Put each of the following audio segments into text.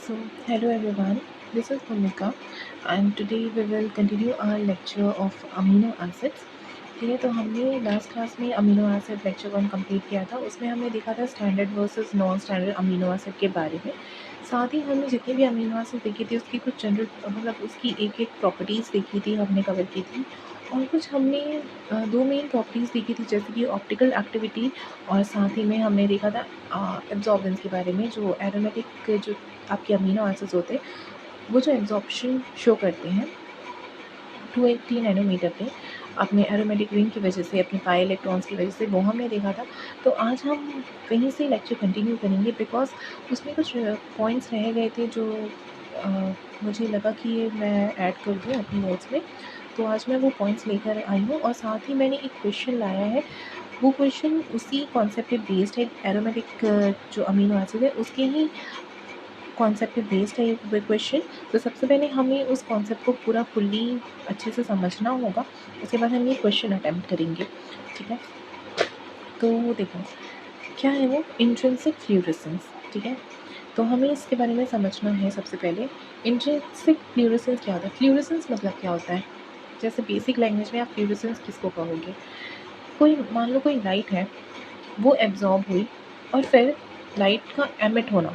So, hello everyone, this is Bhumika and today we will continue our lecture of amino acids. ठीक है, तो हमने last class में amino acid lecture 1 complete किया था। उसमें हमने देखा था standard versus non standard amino acid के बारे में। साथ ही हमने जितनी भी अमीनो एसिड देखी थी उसकी कुछ जनरल मतलब उसकी एक एक प्रॉपर्टीज़ देखी थी, हमने कवर की थी। और कुछ हमने दो मेन प्रॉपर्टीज़ देखी थी, जैसे कि ऑप्टिकल एक्टिविटी और साथ ही में हमने देखा था एब्जॉर्बेंस के बारे में। जो एरोमेटिक जो आपके अमीनो एसिड्स होते हैं वो जो एब्जॉर्प्शन शो करते हैं 280 नैनोमीटर पे अपने एरोमेटिक रिंग की वजह से, अपने पाई इलेक्ट्रॉन्स की वजह से, वो हमने देखा था। तो आज हम कहीं से लेक्चर कंटिन्यू करेंगे बिकॉज उसमें कुछ पॉइंट्स रह गए थे जो मुझे लगा कि ये मैं ऐड कर दूँ अपनी नोट्स में। तो आज मैं वो पॉइंट्स लेकर आई हूँ और साथ ही मैंने एक क्वेश्चन लाया है। वो क्वेश्चन उसी कॉन्सेप्ट पे बेस्ड है, एरोमेटिक जो अमीनो एसिड है उसके ही कॉन्सेप्ट पे बेस्ड है ये क्वेश्चन। तो सबसे पहले हमें उस कॉन्सेप्ट को पूरा फुल्ली अच्छे से समझना होगा, उसके बाद हम ये क्वेश्चन अटैम्प्ट करेंगे। ठीक है, तो देखो क्या है वो इंट्रिंसिक फ्लूरेसेंस। ठीक है, तो हमें इसके बारे में समझना है। सबसे पहले इंट्रिंसिक फ्लूरेसेंस क्या होता है, फ्लूरेसेंस मतलब क्या होता है। जैसे बेसिक लैंग्वेज में आप फ्लूरेसेंस किसको कहोगे, कोई मान लो कोई लाइट है, वो एब्जॉर्ब हुई और फिर लाइट का एमिट होना,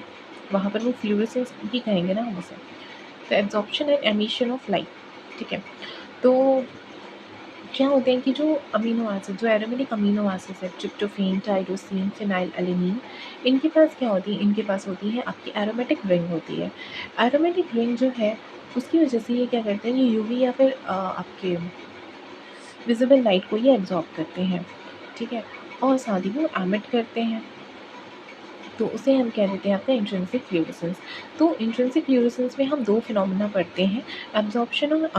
वहाँ पर वो फ्लूरेसेंस ही कहेंगे ना हम उसे। तो absorption and emission of light. ठीक है, तो क्या होते हैं कि जो अमीनो एसिड, जो एरोमेटिक अमीनो एसिड्स है, ट्रिप्टोफेन, टाइरोसिन, फिनाइल एलेनिन, इनके पास क्या होती है, इनके पास होती है आपकी एरोमेटिक रिंग होती है। एरोमेटिक रिंग जो है उसकी वजह से ये क्या करते हैं, ये यूवी या फिर आपके विजिबल लाइट को ये एब्जॉर्ब करते हैं। ठीक है, और साथ ही वो एमिट करते हैं, तो उसे हम कह देते हैं आपका इंट्रिंसिक फ्लूरेसेंस। तो इंट्रिंसिक फ्लूरेसेंस में हम दो फिनोमेना पढ़ते हैं, एब्जॉर्प्शन और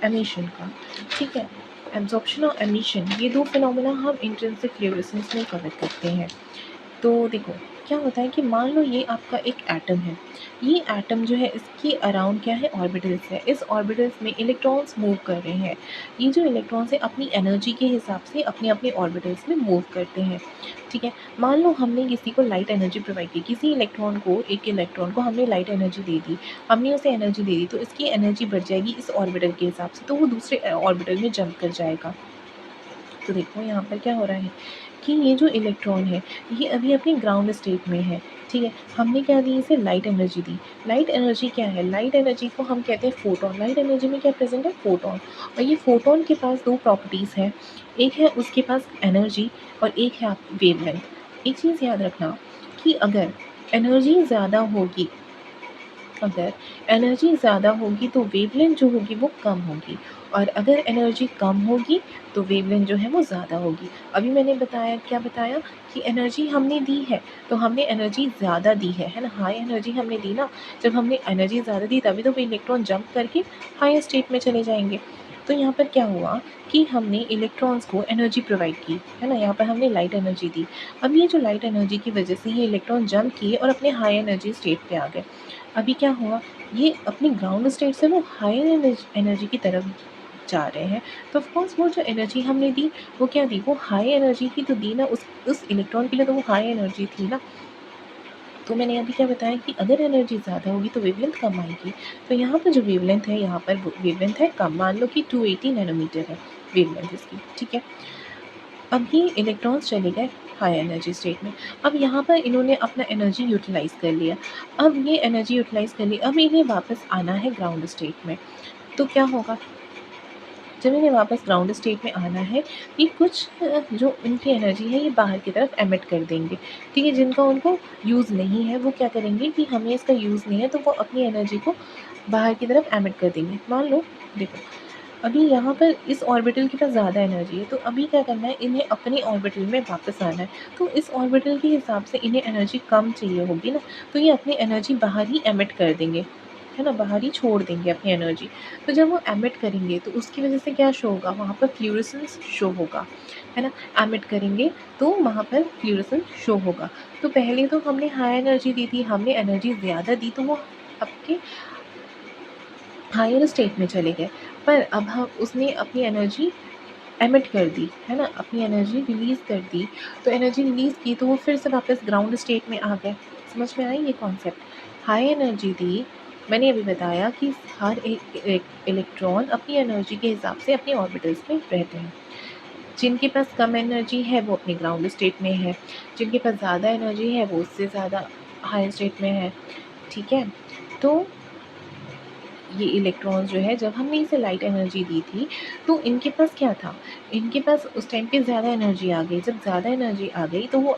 एमिशन का। ठीक है, एब्जॉर्प्शन और एमिशन ये दो फिनोमेना हम इंट्रिंसिक फ्लूरेसेंस में कवर करते हैं। तो देखो क्या होता है कि मान लो ये आपका एक एटम है, ये एटम जो है इसके अराउंड क्या है, ऑर्बिटल्स है। इस ऑर्बिटल्स में इलेक्ट्रॉन्स मूव कर रहे हैं। ये जो इलेक्ट्रॉन्स है अपनी एनर्जी के हिसाब से अपने अपने ऑर्बिटल्स में मूव करते हैं। ठीक है, मान लो हमने किसी को लाइट एनर्जी प्रोवाइड की, किसी इलेक्ट्रॉन को, एक इलेक्ट्रॉन को हमने लाइट एनर्जी दे दी, हमने उसे एनर्जी दे दी, तो इसकी एनर्जी बढ़ जाएगी इस ऑर्बिटल के हिसाब से, तो वो दूसरे ऑर्बिटल में जंप कर जाएगा। तो देखो यहाँ पर क्या हो रहा है कि ये जो इलेक्ट्रॉन है ये अभी अपनी ग्राउंड स्टेट में है। ठीक है, हमने क्या दी, इसे लाइट एनर्जी दी। लाइट एनर्जी क्या है, लाइट एनर्जी को हम कहते हैं फोटोन। लाइट एनर्जी में क्या प्रेजेंट है, फोटोन। और ये फोटोन के पास दो प्रॉपर्टीज़ हैं, एक है उसके पास एनर्जी और एक है आप वेवलेंथ। एक चीज़ याद रखना कि अगर एनर्जी ज़्यादा होगी, अगर एनर्जी ज़्यादा होगी तो वेवलेंथ जो होगी वो कम होगी, और अगर एनर्जी कम होगी तो वेवलेंथ जो है वो ज़्यादा होगी। अभी मैंने बताया, क्या बताया कि एनर्जी हमने दी है, तो हमने एनर्जी ज़्यादा दी है ना, हाई एनर्जी हमने दी ना। जब हमने एनर्जी ज़्यादा दी तभी तो वो इलेक्ट्रॉन जंप करके हाई स्टेट में चले जाएंगे। तो यहाँ पर क्या हुआ कि हमने इलेक्ट्रॉन्स को एनर्जी प्रोवाइड की है ना, यहाँ पर हमने लाइट एनर्जी दी। अब ये जो लाइट एनर्जी की वजह से ये इलेक्ट्रॉन जंप किए और अपने हाई एनर्जी स्टेट पे आ गए। अभी क्या हुआ, ये अपनी ग्राउंड स्टेट से वो हायर एनर्जी की तरफ जा रहे हैं। तो ऑफ कोर्स वो जो एनर्जी हमने दी वो क्या दी, वो हाई एनर्जी की तो दी ना, उस इलेक्ट्रॉन के लिए तो वो हाई एनर्जी थी ना। तो मैंने अभी क्या बताया कि अगर एनर्जी ज़्यादा होगी तो वेवलेंथ कम आएगी। तो यहाँ पर जो वेवलेंथ है, यहाँ पर वेवलेंथ है कम, मान लो कि 280 नैनोमीटर है वेवलेंथ इसकी। ठीक है, अब ये इलेक्ट्रॉन्स चले गए हाई एनर्जी स्टेट में। अब यहाँ पर इन्होंने अपना एनर्जी यूटिलाइज़ कर लिया। अब ये एनर्जी यूटिलाइज़ कर ली, अब इन्हें वापस आना है ग्राउंड स्टेट में। तो क्या होगा, जब इन्हें वापस ग्राउंड स्टेट में आना है, ये कुछ जो इनकी एनर्जी है ये बाहर की तरफ एमिट कर देंगे। ठीक है, जिनका उनको यूज़ नहीं है वो क्या करेंगे कि हमें इसका यूज़ नहीं है, तो वो अपनी एनर्जी को बाहर की तरफ एमिट कर देंगे। मान लो देखो अभी यहाँ पर इस ऑर्बिटल के पास ज़्यादा एनर्जी है, तो अभी क्या करना है, इन्हें अपने ऑर्बिटल में वापस आना है। तो इस ऑर्बिटल के हिसाब से इन्हें एनर्जी कम चाहिए होगी ना, तो ये अपनी एनर्जी बाहर ही एमिट कर देंगे, है ना, बाहर ही छोड़ देंगे अपनी एनर्जी। तो जब वो एमिट करेंगे तो उसकी वजह से क्या शो होगा, वहाँ पर फ्लूरेसेंस शो होगा, है ना। एमिट करेंगे तो वहाँ पर फ्लूरेसेंस शो होगा। तो पहले तो हमने हाई एनर्जी दी थी, हमने एनर्जी ज़्यादा दी, तो वो आपके हायर स्टेट में चले गए। पर अब हम उसने अपनी एनर्जी एमिट कर दी, है ना, अपनी एनर्जी रिलीज़ कर दी। तो एनर्जी रिलीज़ की तो वो फिर से वापस ग्राउंड स्टेट में आ गए। समझ में आई ये कॉन्सेप्ट? हाई एनर्जी दी, मैंने अभी बताया कि हर एक इलेक्ट्रॉन अपनी एनर्जी के हिसाब से अपने ऑर्बिटल्स में रहते हैं। जिनके पास कम एनर्जी है वो अपने ग्राउंड स्टेट में है, जिनके पास ज़्यादा एनर्जी है वो उससे ज़्यादा हाई स्टेट में है। ठीक है, तो ये इलेक्ट्रॉन्स जो है, जब हमने इसे लाइट एनर्जी दी थी तो इनके पास क्या था, इनके पास उस टाइम पे ज़्यादा एनर्जी आ गई। जब ज़्यादा एनर्जी आ गई तो वो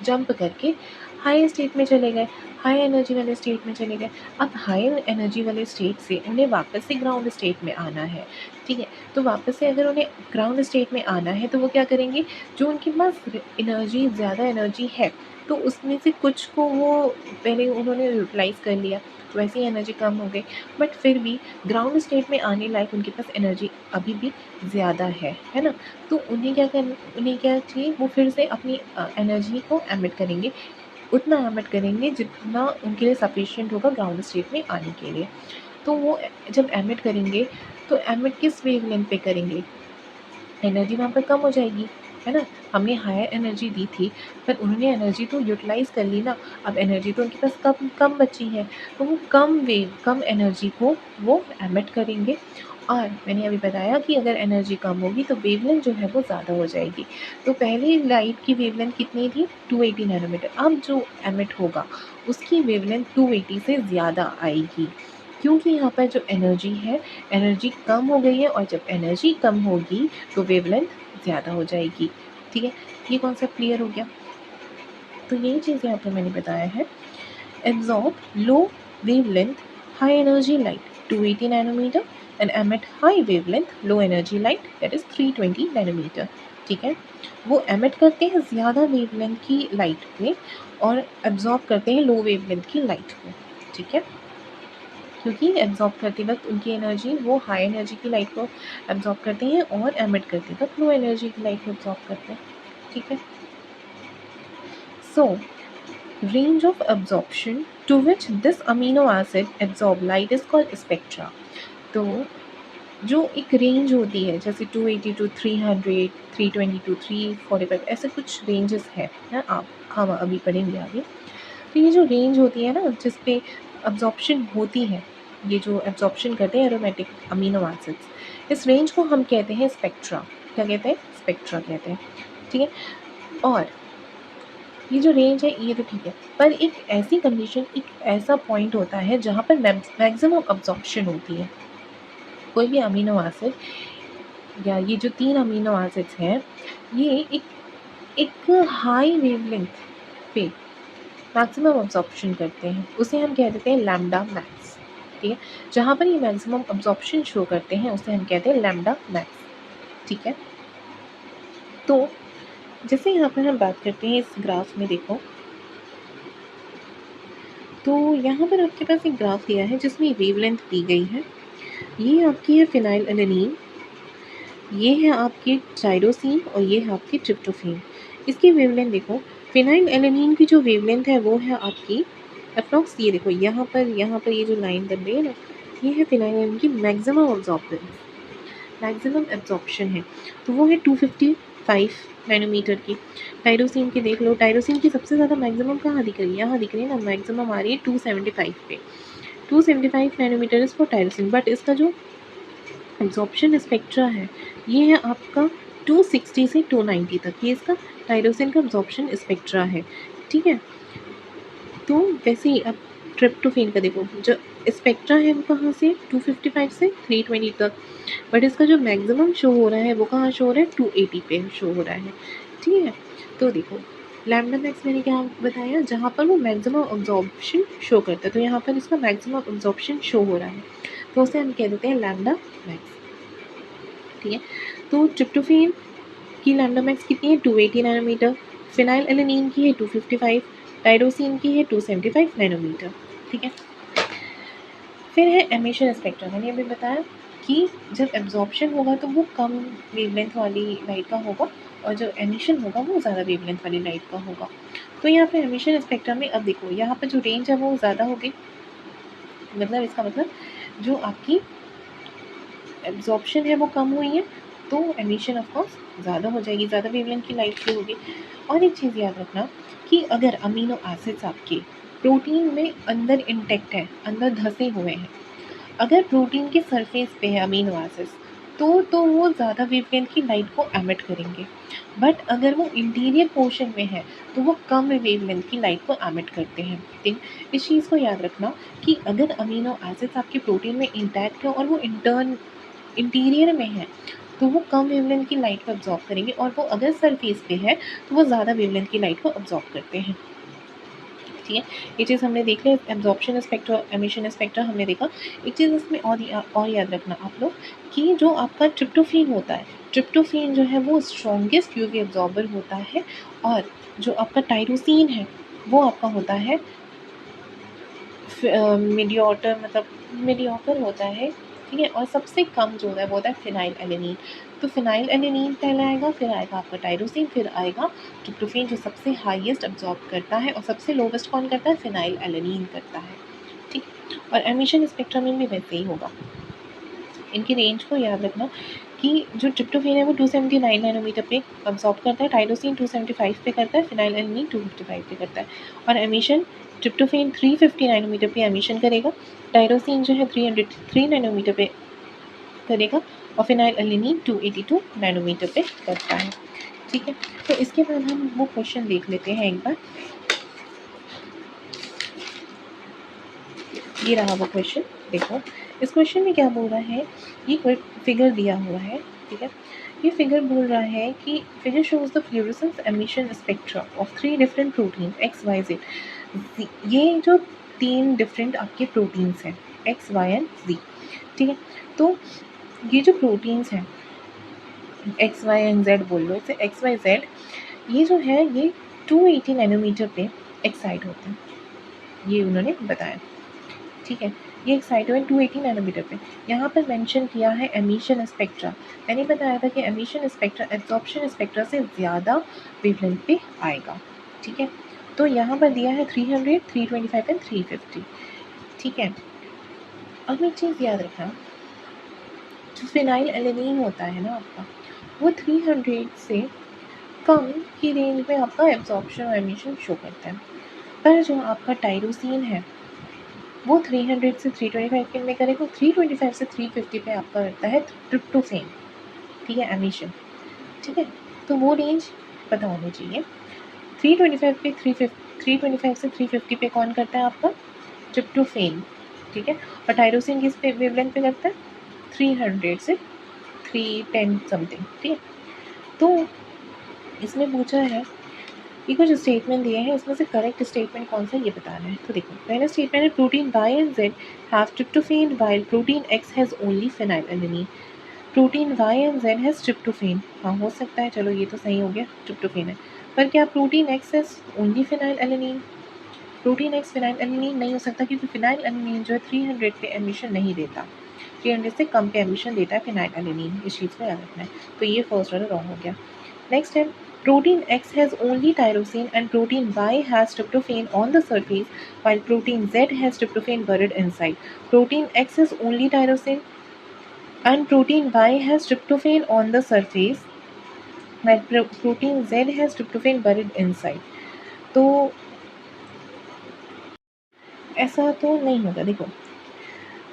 जंप करके हाई स्टेट में चले गए, हाई एनर्जी वाले स्टेट में चले गए। अब हाई एनर्जी वाले स्टेट से उन्हें वापस से ग्राउंड स्टेट में आना है। ठीक है, तो वापस से अगर उन्हें ग्राउंड स्टेट में आना है तो वो क्या करेंगे, जो उनके पास एनर्जी ज़्यादा एनर्जी है तो उसमें से कुछ को वो पहले उन्होंने यूटिलाइज़ कर लिया, तो वैसे ही एनर्जी कम हो गई। बट फिर भी ग्राउंड स्टेट में आने लायक उनके पास एनर्जी अभी भी ज़्यादा है ना? तो उन्हें क्या चाहिए, वो फिर से अपनी एनर्जी को एमिट करेंगे, उतना एमिट करेंगे जितना उनके लिए सफिशिएंट होगा ग्राउंड स्टेट में आने के लिए। तो वो जब एमिट करेंगे तो एमिट किस वेवलेंथ पे करेंगे, एनर्जी वहाँ पर कम हो जाएगी, है ना? हमने हायर एनर्जी दी थी पर उन्होंने एनर्जी तो यूटिलाइज़ कर ली ना, अब एनर्जी तो उनके पास कम कम बची है, तो वो कम एनर्जी को वो एमिट करेंगे। और मैंने अभी बताया कि अगर एनर्जी कम होगी तो वेवलेंथ जो है वो ज़्यादा हो जाएगी। तो पहले लाइट की वेवलेंथ कितनी थी, 280 नैनोमीटर। अब जो एमिट होगा उसकी वेवलेंथ 280 से ज़्यादा आएगी, क्योंकि यहाँ पर जो एनर्जी है, एनर्जी कम हो गई है, और जब एनर्जी कम होगी तो वेवलेंथ ज़्यादा हो जाएगी। ठीक है, ये कॉन्सेप्ट क्लियर हो गया? तो यही चीज़ यहाँ पर मैंने बताया है। Absorb low wavelength high energy light 280 nanometer and emit high wavelength low energy light that is 320 nanometer. ठीक है, वो एमिट करते हैं ज़्यादा वेवलेंथ की लाइट पे और एब्जॉर्ब करते हैं लो वेवलेंथ की लाइट को। ठीक है, क्योंकि एब्जॉर्ब करते वक्त उनकी एनर्जी वो हाई एनर्जी की लाइट को एब्जॉर्ब करते हैं और एमिट करते वक्त लो एनर्जी की लाइट को एब्जॉर्ब करते हैं। ठीक है, so range of absorption to which this amino acid absorb light is called spectra. तो जो एक रेंज होती है, जैसे 280 टू 300, 320 टू 345, ऐसे कुछ रेंजेस है ना, आप हम अभी पढ़ेंगे आगे। तो ये जो रेंज होती है ना जिस पे एब्जॉर्प्शन होती है, ये जो एब्जॉर्प्शन करते हैं एरोमेटिक अमीनो एसिड्स, इस रेंज को हम कहते हैं स्पेक्ट्रा। क्या कहते हैं? स्पेक्ट्रा कहते हैं। ठीक है, और ये जो रेंज है ये तो ठीक है, पर एक ऐसी कंडीशन, एक ऐसा पॉइंट होता है जहाँ पर मैक्सिमम एब्जॉर्प्शन होती है। कोई भी अमीनो एसिड या ये जो 3 अमीनो एसिड्स हैं, ये एक हाई वेवलेंथ पे मैक्सिमम अब्जॉर्प्शन करते हैं, उसे हम कह देते हैं लैम्डा मैक्स। ठीक है, जहाँ पर ये मैक्सिमम अब्जॉर्प्शन शो करते हैं उसे हम कहते हैं लैम्डा मैक्स। ठीक है, तो जैसे यहाँ पर हम बात करते हैं इस ग्राफ में, देखो तो यहाँ पर आपके पास एक ग्राफ दिया है जिसमें वेवलेंथ दी गई है। ये आपकी है फिनाइल एलेनिन, ये है आपकी टाइरोसिन और ये है आपकी ट्रिप्टोफेन। इसकी वेवलेंथ देखो, फिनाइल एलेनिन की जो वेवलेंथ है वो है आपकी अप्रॉक्स, ये देखो यहाँ पर ये जो लाइन बन रही है ना, ये है फिनाइल एलेनिन की मैक्सिमम एब्जॉर्प्शन है, तो वो है 255 नैनोमीटर की। टाइरोसिन की देख लो, टाइरोसिन की सबसे ज़्यादा मैक्सिमम कहाँ दिख रही है, यहाँ दिख रही है ना, मैक्सिमम आ रही है 275 पे। 275 nanometer is for tyrosine, but इसका जो एब्जॉर्प्शन स्पेक्ट्रा है ये है आपका 260 से 290 तक, ये इसका टाइरोसिन का एब्जॉर्प्शन स्पेक्ट्रा है। ठीक है, तो वैसे ही अब ट्रिप्टोफेन का देखो, जो स्पेक्ट्रा है वो कहाँ से 255 से 320 तक, बट इसका जो मैक्सिमम शो हो रहा है वो कहाँ शो हो रहा है, 280 पे शो हो रहा है। ठीक है, तो देखो लैम्डा मैक्स मैंने क्या बताया, जहाँ पर वो मैक्सिमम अब्जॉर्प्शन शो करता है, तो यहाँ पर इसका मैक्सिमम अब्जॉर्प्शन शो हो रहा है, तो उसे हम कह देते हैं लैम्डा मैक्स। ठीक है, तो ट्रिप्टोफेन की लैम्डा मैक्स कितनी है, 280 नैनोमीटर। फिनाइल एलेनिन की है 255, टाइरोसिन की है 275 नैनोमीटर। ठीक है, फिर है एमिशन स्पेक्ट्रम। मैंने अभी बताया कि जब एब्जॉर्प्शन होगा तो वो कम वेवलेंथ वाली लाइट का होगा, और जो एमिशन होगा वो ज़्यादा वेवलेंथ वाली लाइट का होगा। तो यहाँ पे एमिशन स्पेक्ट्रम में अब देखो यहाँ पर जो रेंज है वो ज़्यादा हो गई, मतलब इसका मतलब जो आपकी एब्जॉर्प्शन है वो कम हुई है, तो एमिशन ऑफ कोर्स ज़्यादा हो जाएगी, ज़्यादा वेवलेंथ की लाइट की होगी। और एक चीज़ याद रखना कि अगर अमीनो एसिड्स आपके प्रोटीन में अंदर इंटैक्ट है, अंदर धंसे हुए हैं, अगर प्रोटीन के सरफेस पे है अमीनो एसिड्स, तो वो ज़्यादा वेवलेंथ की लाइट को एमिट करेंगे। बट अगर वो इंटीरियर पोर्शन में है तो वो कम वेवलेंथ की लाइट को एमिट करते हैं। ठीक, इस चीज़ को याद रखना कि अगर अमीनो एसिड्स आपके प्रोटीन में इंटैक्ट है और वो इंटीरियर में है तो वो कम वेवलेंथ की लाइट को अब्जॉर्ब करेंगे, और वो अगर सरफेस पे है तो वो ज़्यादा वेवलेंथ की लाइट को अब्जॉर्ब करते हैं। ठीक है, ये चीज़ हमने देख लिया। एब्जॉर्प्शन स्पेक्ट्रा, एमिशन स्पेक्ट्रा हमने देखा। एक चीज़ इसमें और याद रखना आप लोग कि जो आपका ट्रिप्टोफैन होता है, ट्रिप्टोफैन जो है वो स्ट्रॉन्गेस्ट यूवी एब्जॉर्बर होता है, और जो आपका टायरोसिन है वो आपका होता है मीडियोकर होता है। ठीक है, और सबसे कम जो है वो होता है फिनाइल एलेनीन। तो फिनाइल एलेनीन पहले आएगा, फिर आएगा आपका टायरोसिन, फिर आएगा ट्रिप्टोफैन जो सबसे हाईएस्ट अब्जॉर्ब करता है, और सबसे लोवेस्ट कौन करता है, फिनाइल एलेनीन करता है। ठीक, और एमिशन स्पेक्ट्रम में भी वैसे ही होगा। इनकी रेंज को याद रखना कि जो ट्रिप्टोफैन है वो 279 नैनोमीटर पे अब्जॉर्ब करता है, टायरोसिन 275 पे करता है, फिनाइल एलेनीन 255 पे करता है। और एमिशन ट्रिप्टोफैन 350 नैनोमीटर पे एमिशन करेगा, टायरोसिन जो है 303 नैनोमीटर पे करेगा, और फिनाइल एलेनीन 282 नैनोमीटर पे करता है। ठीक है, तो इसके बाद हम वो क्वेश्चन देख लेते हैं एक बार। ये रहा वो क्वेश्चन, देखो इस क्वेश्चन में क्या बोल रहा है, ये कोई फिगर दिया हुआ है। ठीक है, ये फिगर बोल रहा है कि figure shows the fluorescence emission spectra of 3 different protein X Y Z. ये जो 3 डिफरेंट आपके प्रोटीन्स हैं एक्स वाई एंड जी। ठीक है, तो ये जो प्रोटीन्स हैं एक्स वाई एंड जेड बोल लो इसे, एक्स वाई जेड, ये जो है ये 280 नैनोमीटर पे एक्साइट होते हैं, ये उन्होंने बताया। ठीक है, ये एक्साइट हुए 280 नैनोमीटर पे। यहाँ पर मेंशन किया है एमिशन स्पेक्ट्रा। मैंने बताया था कि एमिशन स्पेक्ट्रा एब्जॉर्प्शन स्पेक्ट्रा से ज़्यादा वेवलेंथ पे आएगा। ठीक है, तो यहाँ पर दिया है 300, 325 एंड 350। ठीक है, अब एक चीज़ याद रखना, जो फिनाइल एलेनीन होता है ना आपका, वो 300 से कम की रेंज में आपका एब्जॉर्प्शन और एमिशन शो करता है। पर जो आपका टायरोसिन है वो 300 से 325 के में करेगा, 325 से 350 पे आपका करता है ट्रिप्टोफैन। ठीक है, एमिशन। ठीक है, तो वो रेंज पता होनी चाहिए। 325 पे 325 से 350 पे कौन करता है आपका, ट्रिप्टोफैन। ठीक है, और टायरोसिन किस पे वेवलेंथ पे करता है, 300 से 310 समथिंग। ठीक है, तो इसमें पूछा है, ये कुछ स्टेटमेंट दिए हैं, इसमें से करेक्ट स्टेटमेंट कौन सा ये बताना है। तो देखो पहला स्टेटमेंट है protein Y and Z have tryptophan while protein x has only phenylalanine. Protein Y and Z has tryptophan, हाँ हो सकता है, चलो ये तो सही हो गया, ट्रिप्टोफैन है। पर क्या protein x has only phenylalanine, protein x phenyl alanine नहीं हो सकता, क्योंकि फिनाइल एलेनीन जो है 300 पे एमिशन नहीं देता, 300 से कम पे एमिशन देता है फिनाइल एलेनीन। इस चीज़ को याद रखना है। तो ये फर्स्ट वाला रॉन्ग हो गया। नेक्स्ट है protein X has only tyrosine and protein Y has tryptophan on the surface while protein Z has tryptophan buried inside. Protein X has only tyrosine and protein Y has tryptophan on the surface while protein Z has tryptophan buried inside. तो ऐसा तो नहीं होगा। देखो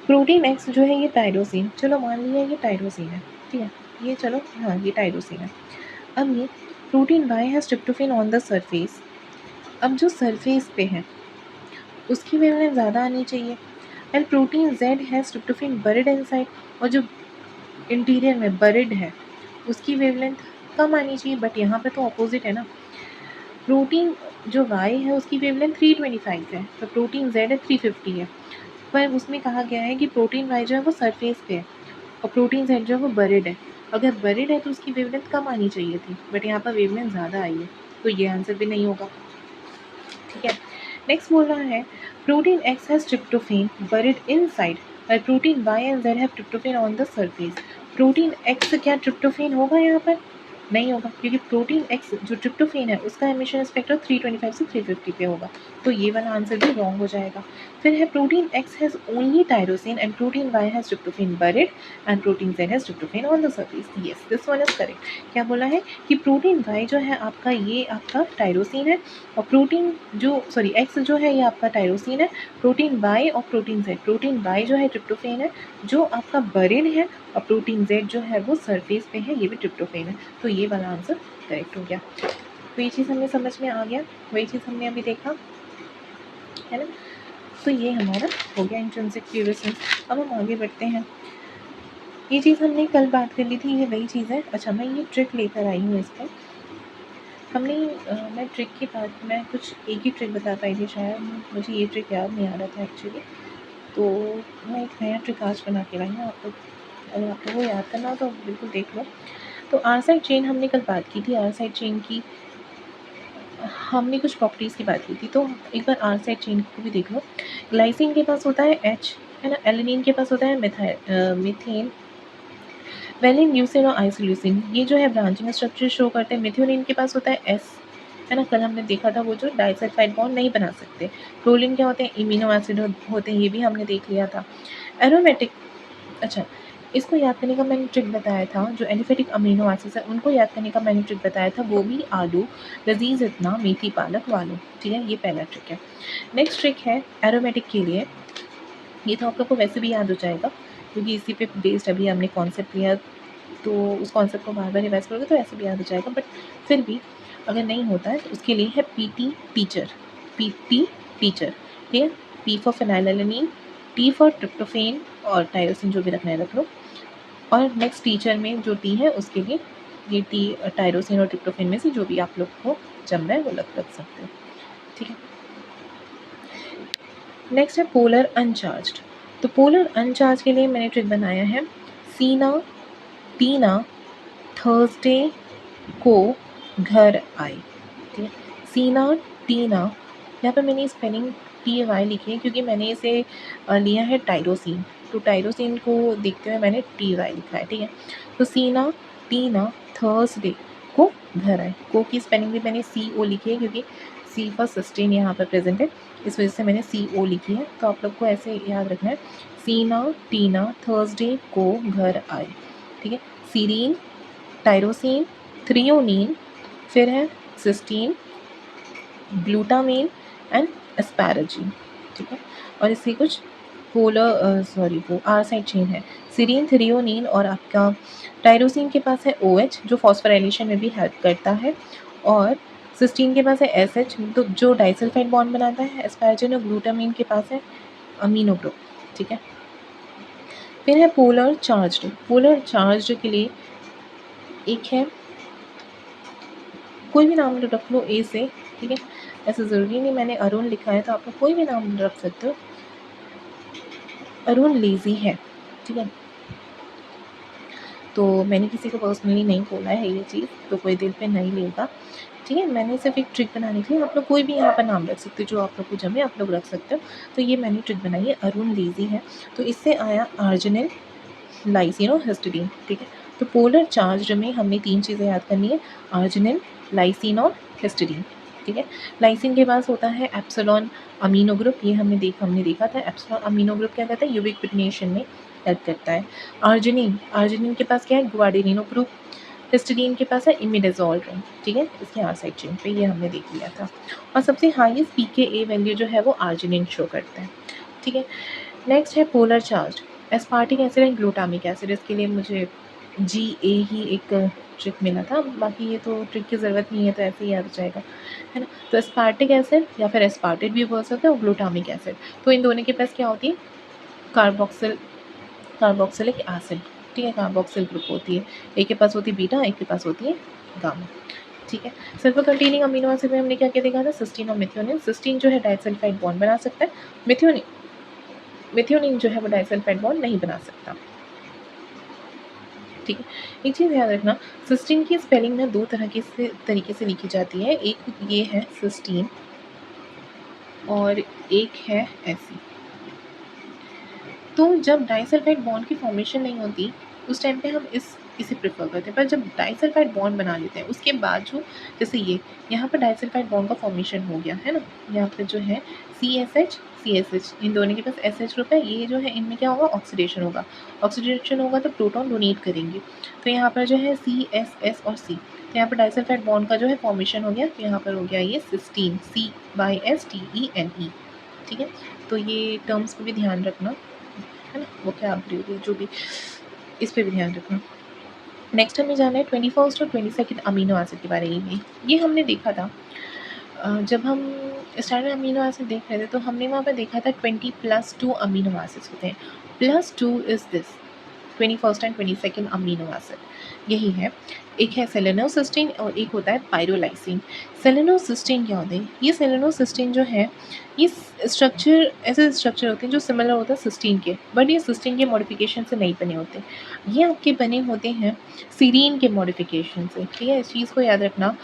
protein x जो है ये tyrosine, चलो मान लिया ये टायरोसिन है। ठीक है, ये चलो हाँ ये टायरोसिन है। अब ये protein Y has tryptophan on the surface, अब जो सरफेस पे है उसकी वेवलेंथ ज़्यादा आनी चाहिए। And protein z has tryptophan buried inside, और जो इंटीरियर में बरिड है उसकी वेवलेंथ कम आनी चाहिए, बट यहाँ पे तो अपोजिट है ना। प्रोटीन जो वाई है उसकी वेवलेंथ 325 है, तो प्रोटीन जेड है 350 है। पर उसमें कहा गया है कि प्रोटीन वाई जो है वो सरफेस पे है और प्रोटीन जेड जो है वो बरिड है। अगर बरिड है तो उसकी वेवलेंथ कम आनी चाहिए थी, बट यहाँ पर वेवलेंथ ज़्यादा आई है, तो ये आंसर भी नहीं होगा। ठीक है, नेक्स्ट बोल रहा है protein x has tryptophan buried inside और protein Y and Z have tryptophan on the surface. Protein x क्या ट्रिप्टोफैन होगा यहाँ पर, नहीं होगा, क्योंकि प्रोटीन एक्स जो ट्रिप्टोफेन है उसका एमिशन स्पेक्ट्रम 325 से 350 पे होगा, तो ये वाला आंसर भी रॉन्ग हो जाएगा। फिर है protein x has only tyrosine and protein Y has tryptophan buried and protein z has tryptophan on the surface. Yes, this one is correct. क्या बोला है कि प्रोटीन वाई जो है आपका, ये आपका टायरोसिन है, और प्रोटीन जो एक्स जो है ये आपका टायरोसिन है, प्रोटीन वाई और प्रोटीन जेड, प्रोटीन वाई जो है ट्रिप्टोफेन है जो आपका बरिड है, और प्रोटीन जेड जो है वो सरफेस पे है, ये भी ट्रिप्टोफेन है, तो ये वाला आंसर करेक्ट हो गया। तो ये चीज़ हमें समझ में आ गया, वही चीज़ हमने अभी देखा है ना। तो ये हमारा हो गया इंट्रिंसिक फ्लूरेसेंस। अब हम आगे बढ़ते हैं। ये चीज़ हमने कल बात कर ली थी, ये वही चीज़ है। अच्छा, मैं ये ट्रिक लेकर आई हूँ इस पर। हमने मैं ट्रिक की बात, मैं कुछ एक ही ट्रिक बता पाई थी शायद, मुझे ये ट्रिक याद नहीं आ रहा था एक्चुअली, तो मैं एक नया ट्रिक आज बना के लाई हूँ। आपको अगर आप लोगों को याद करना हो तो बिल्कुल देख लो। तो आर साइड चेन हमने कल बात की थी, आर साइड चेन की हमने कुछ प्रॉपर्टीज़ की बात की थी, तो एक बार आर साइड चेन को भी देख लो। ग्लाइसिन के पास होता है H, है ना, एलेनिन के पास होता है मीथेन, वेलिन, ल्यूसिन और आइसोल्यूसिन, ये जो है ब्रांचिंग स्ट्रक्चर शो करते हैं। मिथ्योनिन के पास होता है S, है ना, कल हमने देखा था वो जो डाइसल्फाइड बॉन्ड नहीं बना सकते। प्रोलिन क्या होते हैं, इमिनो एसिड होते हैं, ये भी हमने देख लिया था। एरोमेटिक, अच्छा इसको याद करने का मैंने ट्रिक बताया था, जो एलिफेटिक अमीनो एसिड्स है उनको याद करने का मैंने ट्रिक बताया था, गोभी आलू लजीज इतना मेथी पालक वालू, ठीक है, ये पहला ट्रिक है। नेक्स्ट ट्रिक है एरोमेटिक के लिए, ये तो आप लोग को वैसे भी याद हो जाएगा क्योंकि इसी पे बेस्ड अभी हमने कॉन्सेप्ट लिया, तो उस कॉन्सेप्ट को बार बार रिवाइज करोगे तो ऐसे भी याद हो जाएगा, बट फिर भी अगर नहीं होता है तो उसके लिए है PT टीचर, PT टीचर, ठीक है। P for phenylalanine, T for tryptophan और टायरोसिन, जो भी रखना है रख लो, और नेक्स्ट टीचर में जो T है उसके लिए ये T टायरोसिन और ट्रिप्टोफेन में से जो भी आप लोग को जम रहा है वो रख सकते हो, ठीक है। नेक्स्ट है पोलर अनचार्ज्ड। तो पोलर अनचार्ज के लिए मैंने ट्रिक बनाया है, सीना टीना थर्सडे को घर आए, ठीक है। सीना टीना, यहाँ पर मैंने स्पेलिंग TY लिखी है क्योंकि मैंने इसे लिया है टायरोसिन, तो टायरोसिन को देखते हुए मैंने TY लिखा है, ठीक है। तो सीना टीना थर्सडे को घर आए, को की स्पेलिंग भी मैंने CO लिखी है क्योंकि C फॉर सिस्टीन यहाँ पर प्रेजेंट है, इस वजह से मैंने CO लिखी है। तो आप लोग को ऐसे याद रखना है, सीना टीना थर्सडे को घर आए, ठीक है। सीरीन, टायरोसिन, थ्रियोनिन, फिर है सिस्टीन, ग्लूटामेन एंड एस्पैराजीन, ठीक है। और इसकी कुछ पोलर वो आर साइड चेन है, सीरीन, थ्रियोनिन और आपका टायरोसिन के पास है OH जो फॉस्फोराइलेशन में भी हेल्प करता है, और सिस्टीन के पास है SH तो जो डाइसल्फाइड बॉन्ड बनाता है, एस्पैराजीन और ग्लूटामेन के पास है अमीनो ग्रुप, ठीक है। फिर है पोलर चार्ज्ड। पोलर चार्ज्ड के लिए एक है, कोई भी नाम रख लो A से, ठीक है, ऐसा ज़रूरी नहीं मैंने अरुण लिखा है तो आप लोग कोई भी नाम रख सकते हो। अरुण लेज़ी है, ठीक है, तो मैंने किसी को पर्सनली नहीं बोला है ये चीज़, तो कोई दिल पे नहीं लेगा, ठीक है। मैंने सिर्फ एक ट्रिक बनाने के लिए, आप लोग कोई भी यहाँ पर नाम रख सकते हो, जो आप लोग को जमे आप लोग रख सकते हो। तो ये मैंने ट्रिक बनाई है, अरुण लेज़ी है, तो इससे आया आर्जिनिन, लाइसिन और हिस्टिडीन, ठीक है। तो पोलर चार्ज में हमने 3 चीज़ें याद करनी है, आर्जिनिन, लाइसिन और हिस्टिडीन, ठीक है। लाइसिन के पास होता है एप्सिलॉन अमीनो ग्रुप, ये हमने देखा था। एप्सिलॉन अमीनो ग्रुप क्या कहता है, यूबिक्विटिनेशन में हेल्प करता है। आर्जिनिन के पास क्या है, ग्वाडेनिनो ग्रुप। हिस्टिडीन के पास है इमिडाज़ोल रिंग, ठीक है, इसके आर साइड चेन पे ये हमने देख लिया था। और सबसे हाईएस्ट pKa वैल्यू जो है वो आर्जिनिन शो करता है, ठीक है। नेक्स्ट है polar charge, aspartic acid and glutamic acid, इसके लिए मुझे GA ही एक ट्रिक मिला था, बाकी ये तो ट्रिक की ज़रूरत नहीं है, तो ऐसे ही याद हो जाएगा, है ना। तो एस्पार्टिक एसिड या फिर एस्पार्टेट भी बोल सकते हो, ग्लूटामिक एसिड, तो इन दोनों के पास क्या होती है, कार्बोक्सिलिक एसिड, ठीक है, कार्बोक्सिल ग्रुप होती है, एक के पास होती है बीटा, एक के पास होती है गामा, ठीक है। सल्फर कंटेनिंग अमीनो एसिड में हमने क्या क्या देखा था, सिस्टीन और मिथ्योनिन। सिस्टीन जो है डाइसल्फाइड बॉन्ड बना सकता है, मिथ्योनिन जो है वो डाइसल्फाइड बॉन्ड नहीं बना सकता, ठीक है। एक चीज़ याद रखना, सिस्टीन की स्पेलिंग ना 2 तरीके से लिखी जाती है, एक ये है सिस्टीन और एक है ऐसी। तो जब डाइसल्फाइड बॉन्ड की फॉर्मेशन नहीं होती उस टाइम पे हम इस इसे प्रेफर करते हैं। पर जब डाइसल्फाइड बॉन्ड बना लेते हैं उसके बाद जो, जैसे ये यहाँ पर डाइसल्फाइड बॉन्ड का फॉर्मेशन हो गया है ना, यहाँ पर जो है CSH इन दोनों के पास SH ग्रुप है, ये जो है इनमें क्या होगा, ऑक्सीडेशन होगा। ऑक्सीडेशन होगा तो प्रोटॉन डोनेट करेंगे, तो यहाँ पर जो है CSS और C, तो यहाँ पर डाइसल्फाइड बॉन्ड का जो है फॉर्मेशन हो गया, तो यहाँ पर हो गया ये सिस्टीन, CYSTENE। ठीक है, तो ये टर्म्स पर भी ध्यान रखना है ना, वो क्या होगी जो भी, इस पर भी ध्यान रखना। नेक्स्ट हमें जाना है 21st और 22nd अमीनो एसिड के बारे में। ये हमने देखा था जब हम स्टैंडर्ड अमीनो एसिड देख रहे थे, तो हमने वहाँ पर देखा था 20+2 अमीनो एसिड्स होते हैं। +2 is this 21st and 22nd amino acid, यही है। एक है सेलेनोसिस्टीन और एक होता है पायरोलाइसिन। सेलेनोसिस्टीन क्या होते हैं, ये सेलेनोसिस्टीन जो है, ये स्ट्रक्चर, ऐसे स्ट्रक्चर होते हैं जो सिमिलर होता है सिस्टीन के, बट ये सिस्टीन के मॉडिफिकेशन से नहीं बने होते, ये आपके बने होते हैं सीरीन के मॉडिफिकेशन से। ठीक है, इस चीज़ को याद रखना,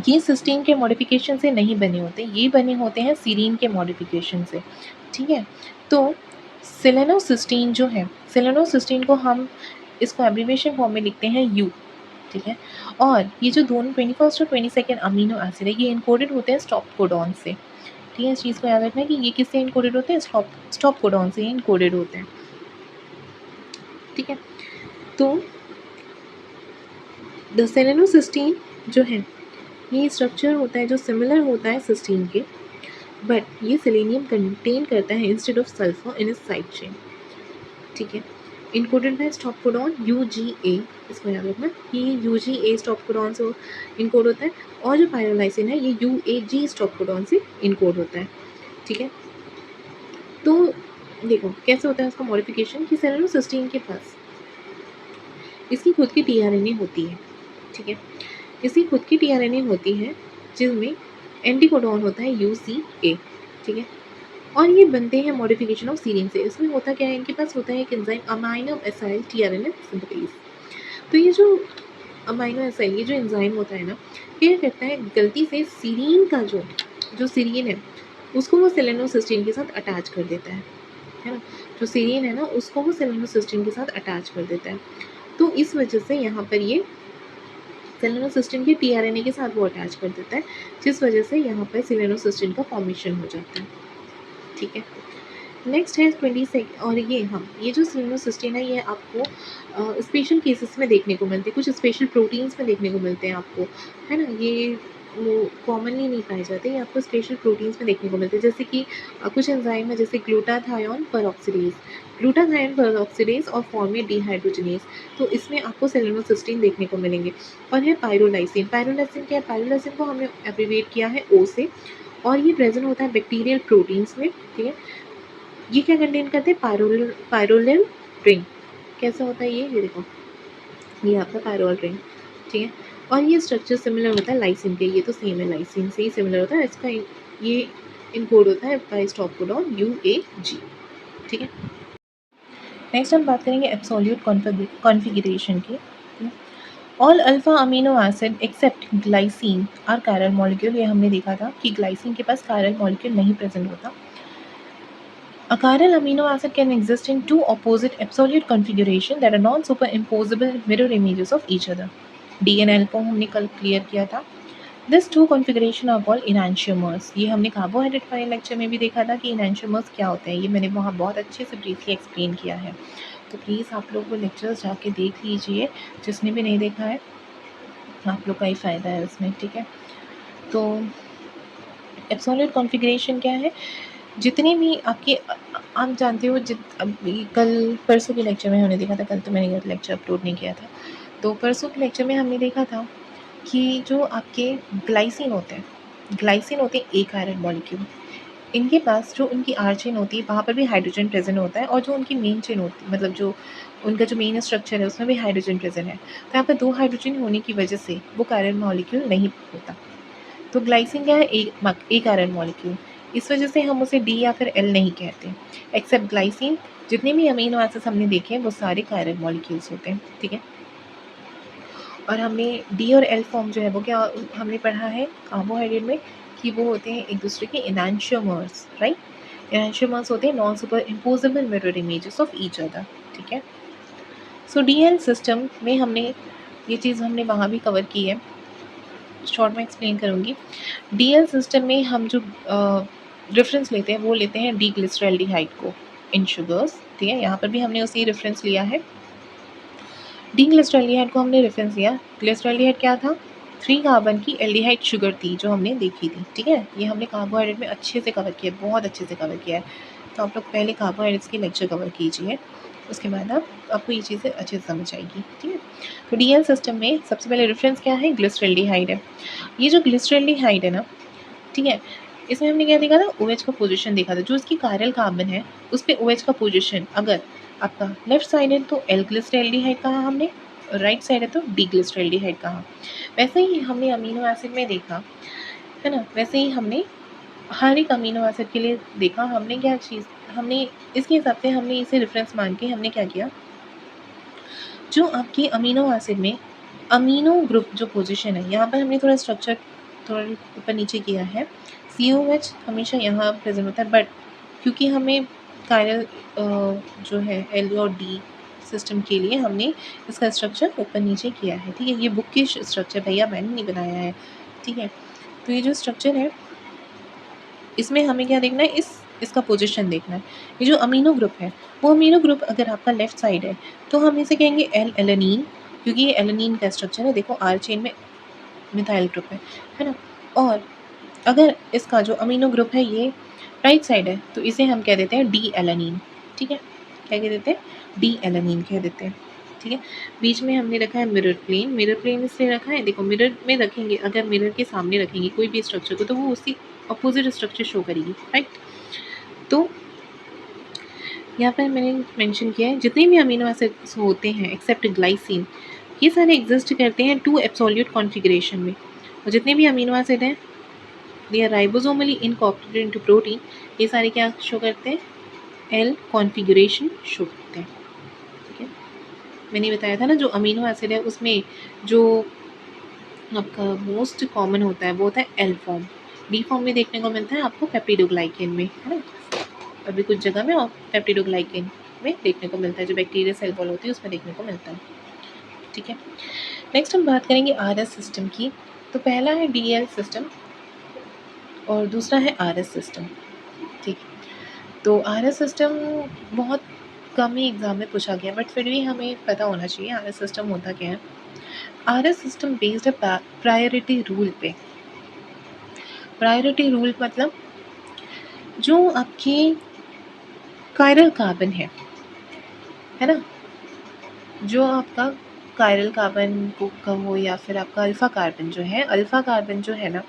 ये सिस्टीन के मॉडिफिकेशन से नहीं बने होते, ये बने होते हैं सीरीन के मॉडिफिकेशन से। ठीक है, तो सेलेनोसिस्टीन जो है, सेलेनोसिस्टीन को हम इसको एब्रीविएशन फॉर्म में लिखते हैं U। ठीक है, और ये जो दोनों 21st और 22nd अमीनो एसिड है, ये इनकोडेड होते हैं स्टॉप कोडॉन से। ठीक है, इस चीज़ को याद रखना है कि ये किससे इनकोडेड होते हैं, स्टॉप कोडॉन से इनकोडेड होते हैं। ठीक है, तो द सेलेनोसिस्टीन जो है, ये स्ट्रक्चर होता है जो सिमिलर होता है सिस्टीन के, बट ये सेलेनियम कंटेन करता है इंस्टेड ऑफ सल्फर इन इस साइड चेन। ठीक है, encoded by stop codon UGA, इसको याद रखना, ये UGA स्टॉप कोडॉन से इनकोड होता है, और जो पायरोलाइसिन है ये UAG स्टॉप कोडॉन से इनकोड होता है। ठीक है, तो देखो कैसे होता है उसका मॉडिफिकेशन, कि सेलेनोसिस्टीन के पास इसकी खुद की tRNA होती है। ठीक है, इसकी खुद की tRNA होती है जिसमें एंटीकोडॉन होता है UCA। ठीक है, और ये बनते हैं मॉडिफिकेशन ऑफ सीरीन से। इसमें होता क्या है, इनके पास होता है एक enzyme amino acyl tRNA synthase. तो ये जो अमाइनो एसाइल, ये जो एंजाइम होता है ना, ये क्या करता है, गलती से सीरीन का जो सीरीन है उसको वो सेलेनोसिस्टीन के साथ अटैच कर देता है ना, जो सीरीन है ना उसको वो सेलेनोसिस्टीन के साथ अटैच कर देता है। तो इस वजह से यहाँ पर ये सेलेनोसिस्टीन के tRNA के साथ वो अटैच कर देता है, जिस वजह से यहाँ पर सेलेनोसिस्टीन का फॉर्मेशन हो जाता है। ठीक है, नेक्स्ट है 22, और ये जो सेलेनोसिस्टीन है, ये आपको स्पेशल केसेस में देखने को मिलते हैं, कुछ स्पेशल प्रोटीन्स में देखने को मिलते हैं आपको, है ना, ये वो कॉमनली नहीं पाए जाते, ये आपको स्पेशल प्रोटीन्स में देखने को मिलते हैं, जैसे कि कुछ एंजाइम है जैसे ग्लूटाथायोन परऑक्सीडेज और फॉर्मेल्डिहाइड्रोजनेज, तो इसमें आपको सेलेनोसिस्टीन देखने को मिलेंगे। और है पायरोलाइसिन क्या है, पायरोलाइसिन को हमने एब्रीविएट किया है O से, और ये प्रेजेंट होता है बैक्टीरियल प्रोटीन्स में। ठीक है, ये क्या कंटेन करते हैं, पायरोलिन रिंग। कैसा होता है ये देखो, ये आपका पायरोल रिंग। ठीक है, और ये स्ट्रक्चर सिमिलर होता है लाइसिन के, ये तो सेम है, लाइसिन से ही सिमिलर होता है, इसका ये इनकोड होता है बाय स्टॉप कोडॉन UAG। ठीक है, नेक्स्ट हम बात करेंगे एब्सोल्यूट कॉन्फ़िगरेशन की। All alpha amino acid except glycine are chiral molecule, ये हमने देखा था कि ग्लाइसिन के पास कायरल मॉलिक्यूल नहीं प्रेजेंट होता। A chiral amino acid can exist in two opposite absolute configuration that are non-superimposable mirror images of each other. D and L को हमने कल क्लियर किया था। This two configuration are called enantiomers. ये हमने carbohydrate वाले lecture में भी देखा था कि enantiomers क्या होते हैं, ये मैंने वहाँ बहुत अच्छे से ब्रीफली एक्सप्लेन किया है, तो प्लीज़ आप लोग वो लेक्चर्स जाके देख लीजिए, जिसने भी नहीं देखा है आप लोग का ही फ़ायदा है उसमें। ठीक है, तो एब्सोल्यूट कॉन्फ़िगरेशन क्या है, जितने भी आपके आप जानते हो, कल परसों के लेक्चर में हमने देखा था, कल तो मैंने लेक्चर अपलोड नहीं किया था, तो परसों के लेक्चर में हमने देखा था कि जो आपके ग्लाइसिन होते हैं एक आयरन मॉलिक्यूल, इनके पास जो उनकी आर चेन होती है वहाँ पर भी हाइड्रोजन प्रेजेंट होता है, और जो उनकी मेन चेन होती है, मतलब जो उनका जो मेन स्ट्रक्चर है उसमें भी हाइड्रोजन प्रेजेंट है, तो यहाँ पर 2 हाइड्रोजन होने की वजह से वो आयरन मॉलिक्यूल नहीं होता। तो ग्लाइसिन क्या है, एक आयरन मॉलिक्यूल, इस वजह से हम उसे डी या फिर एल नहीं कहते। एक्सेप्ट ग्लाइसिन, जितने भी अमीनो एसिड्स हमने देखे हैं वो सारे कायरल मॉलिक्यूल्स होते हैं। ठीक है, और हमने डी और एल फॉर्म जो है वो क्या हमने पढ़ा है कार्बोहाइड्रेट में, कि वो होते हैं एक दूसरे के एनांशियोमर्स, राइट। एनांशियोमर्स होते हैं non super imposable mirror images of each other. ठीक है, सो डीएल सिस्टम में हमने ये चीज़ हमने वहाँ भी कवर की है, शॉर्ट में एक्सप्लेन करूँगी। डीएल सिस्टम में हम जो रेफरेंस लेते हैं वो लेते हैं डीग्लिसरैल्डिहाइड को इन शुगर्स, ठीक है। यहाँ पर भी हमने उसी रेफरेंस लिया है। डीग्लिसरैल्डिहाइड को हमने रेफरेंस लिया। ग्लिसरैल्डिहाइड क्या था? 3 कार्बन की एल्डिहाइड शुगर थी जो हमने देखी थी, ठीक है। ये हमने कार्बोहाइड्रेट में अच्छे से कवर किया, बहुत अच्छे से कवर किया है। तो आप लोग पहले कार्बोहाइड्रेट्स की लेक्चर कवर कीजिए, उसके बाद आपको ये चीज़ें अच्छे से समझ आएगी, ठीक है। तो डीएल सिस्टम में सबसे पहले रेफरेंस क्या है? ग्लिसरैल्डिहाइड है। ये जो ग्लिसरैल्डिहाइड है ना, ठीक है, इसमें हमने क्या देखा था? OH का पोजीशन देखा था। जो इसकी कायरल कार्बन है उस पे OH का पोजीशन अगर आपका लेफ्ट साइड है तो एल ग्लिसरैल्डिहाइड कहा हमने, राइट साइड है तो डी ग्लिसरैल्डिहाइड कहा। वैसे ही हमने अमीनो एसिड में देखा है ना, वैसे ही हमने हर एक अमीनो एसिड के लिए देखा। हमने क्या चीज़, हमने इसके हिसाब से हमने इसे रेफरेंस मान के हमने क्या किया, जो आपके अमीनो एसिड में अमीनो ग्रुप जो पोजीशन है, यहाँ पर हमने थोड़ा स्ट्रक्चर थोड़ा ऊपर नीचे किया है। COH हमेशा यहाँ प्रेजेंट होता है, बट क्योंकि हमें कायरल जो है L और D सिस्टम के लिए हमने इसका स्ट्रक्चर ऊपर नीचे किया है, ठीक है। ये बुक की स्ट्रक्चर भैया मैंने नहीं बनाया है, ठीक है। तो ये जो स्ट्रक्चर है इसमें हमें क्या देखना है, इसका पोजीशन देखना है। ये जो अमीनो ग्रुप है वो अमीनो ग्रुप अगर आपका लेफ्ट साइड है तो हम इसे कहेंगे एल एलेनिन, क्योंकि ये एलेनिन का स्ट्रक्चर है। देखो R चेन में मिथाइल ग्रुप है ना। और अगर इसका जो अमीनो ग्रुप है ये राइट साइड है तो इसे हम कह देते हैं डी एलेनिन, ठीक है। क्या कह देते हैं? डी एलेनिन कह देते हैं, ठीक है। बीच में हमने रखा है मिरर प्लेन। मिरर प्लेन इसलिए रखा है, देखो मिरर में रखेंगे, अगर मिरर के सामने रखेंगे कोई भी स्ट्रक्चर को तो वो उसी अपोजिट स्ट्रक्चर शो करेगी, राइट। तो यहाँ पर मैंने मेंशन किया है जितने भी अमीनो एसिड्स होते हैं एक्सेप्ट ग्लाइसिन, ये सारे एग्जिस्ट करते हैं 2 एब्सोल्यूट कॉन्फ़िगरेशन में। और जितने भी अमीनो एसिड हैं they are ribosomally incorporated into protein, ये सारे क्या शो करते हैं? एल कॉन्फ़िगरेशन शो करते हैं, ठीक है। मैंने बताया था ना जो अमीनो एसिड है उसमें जो आपका मोस्ट कॉमन होता है वो होता है एल फॉर्म। डी फॉर्म में देखने को मिलता है आपको पेप्टिडोग्लाइकेन में, है ना। अभी कुछ जगह में और पेप्टिडोग्लाइकेन में देखने को मिलता है, जो बैक्टीरिया सेल वॉल होती है उसमें देखने को मिलता है, ठीक है। नेक्स्ट हम बात करेंगे RS सिस्टम की। तो पहला है DL सिस्टम और दूसरा है RS सिस्टम, ठीक है। तो RS सिस्टम बहुत कम ही एग्जाम में पूछा गया, बट फिर भी हमें पता होना चाहिए RS सिस्टम होता क्या है। RS सिस्टम बेस्ड है प्रायोरिटी रूल पे। प्रायोरिटी रूल मतलब जो आपके कायरल कार्बन है ना, जो आपका कायरल कार्बन को कहो या फिर आपका अल्फ़ा कार्बन जो है, अल्फ़ा कार्बन जो है ना,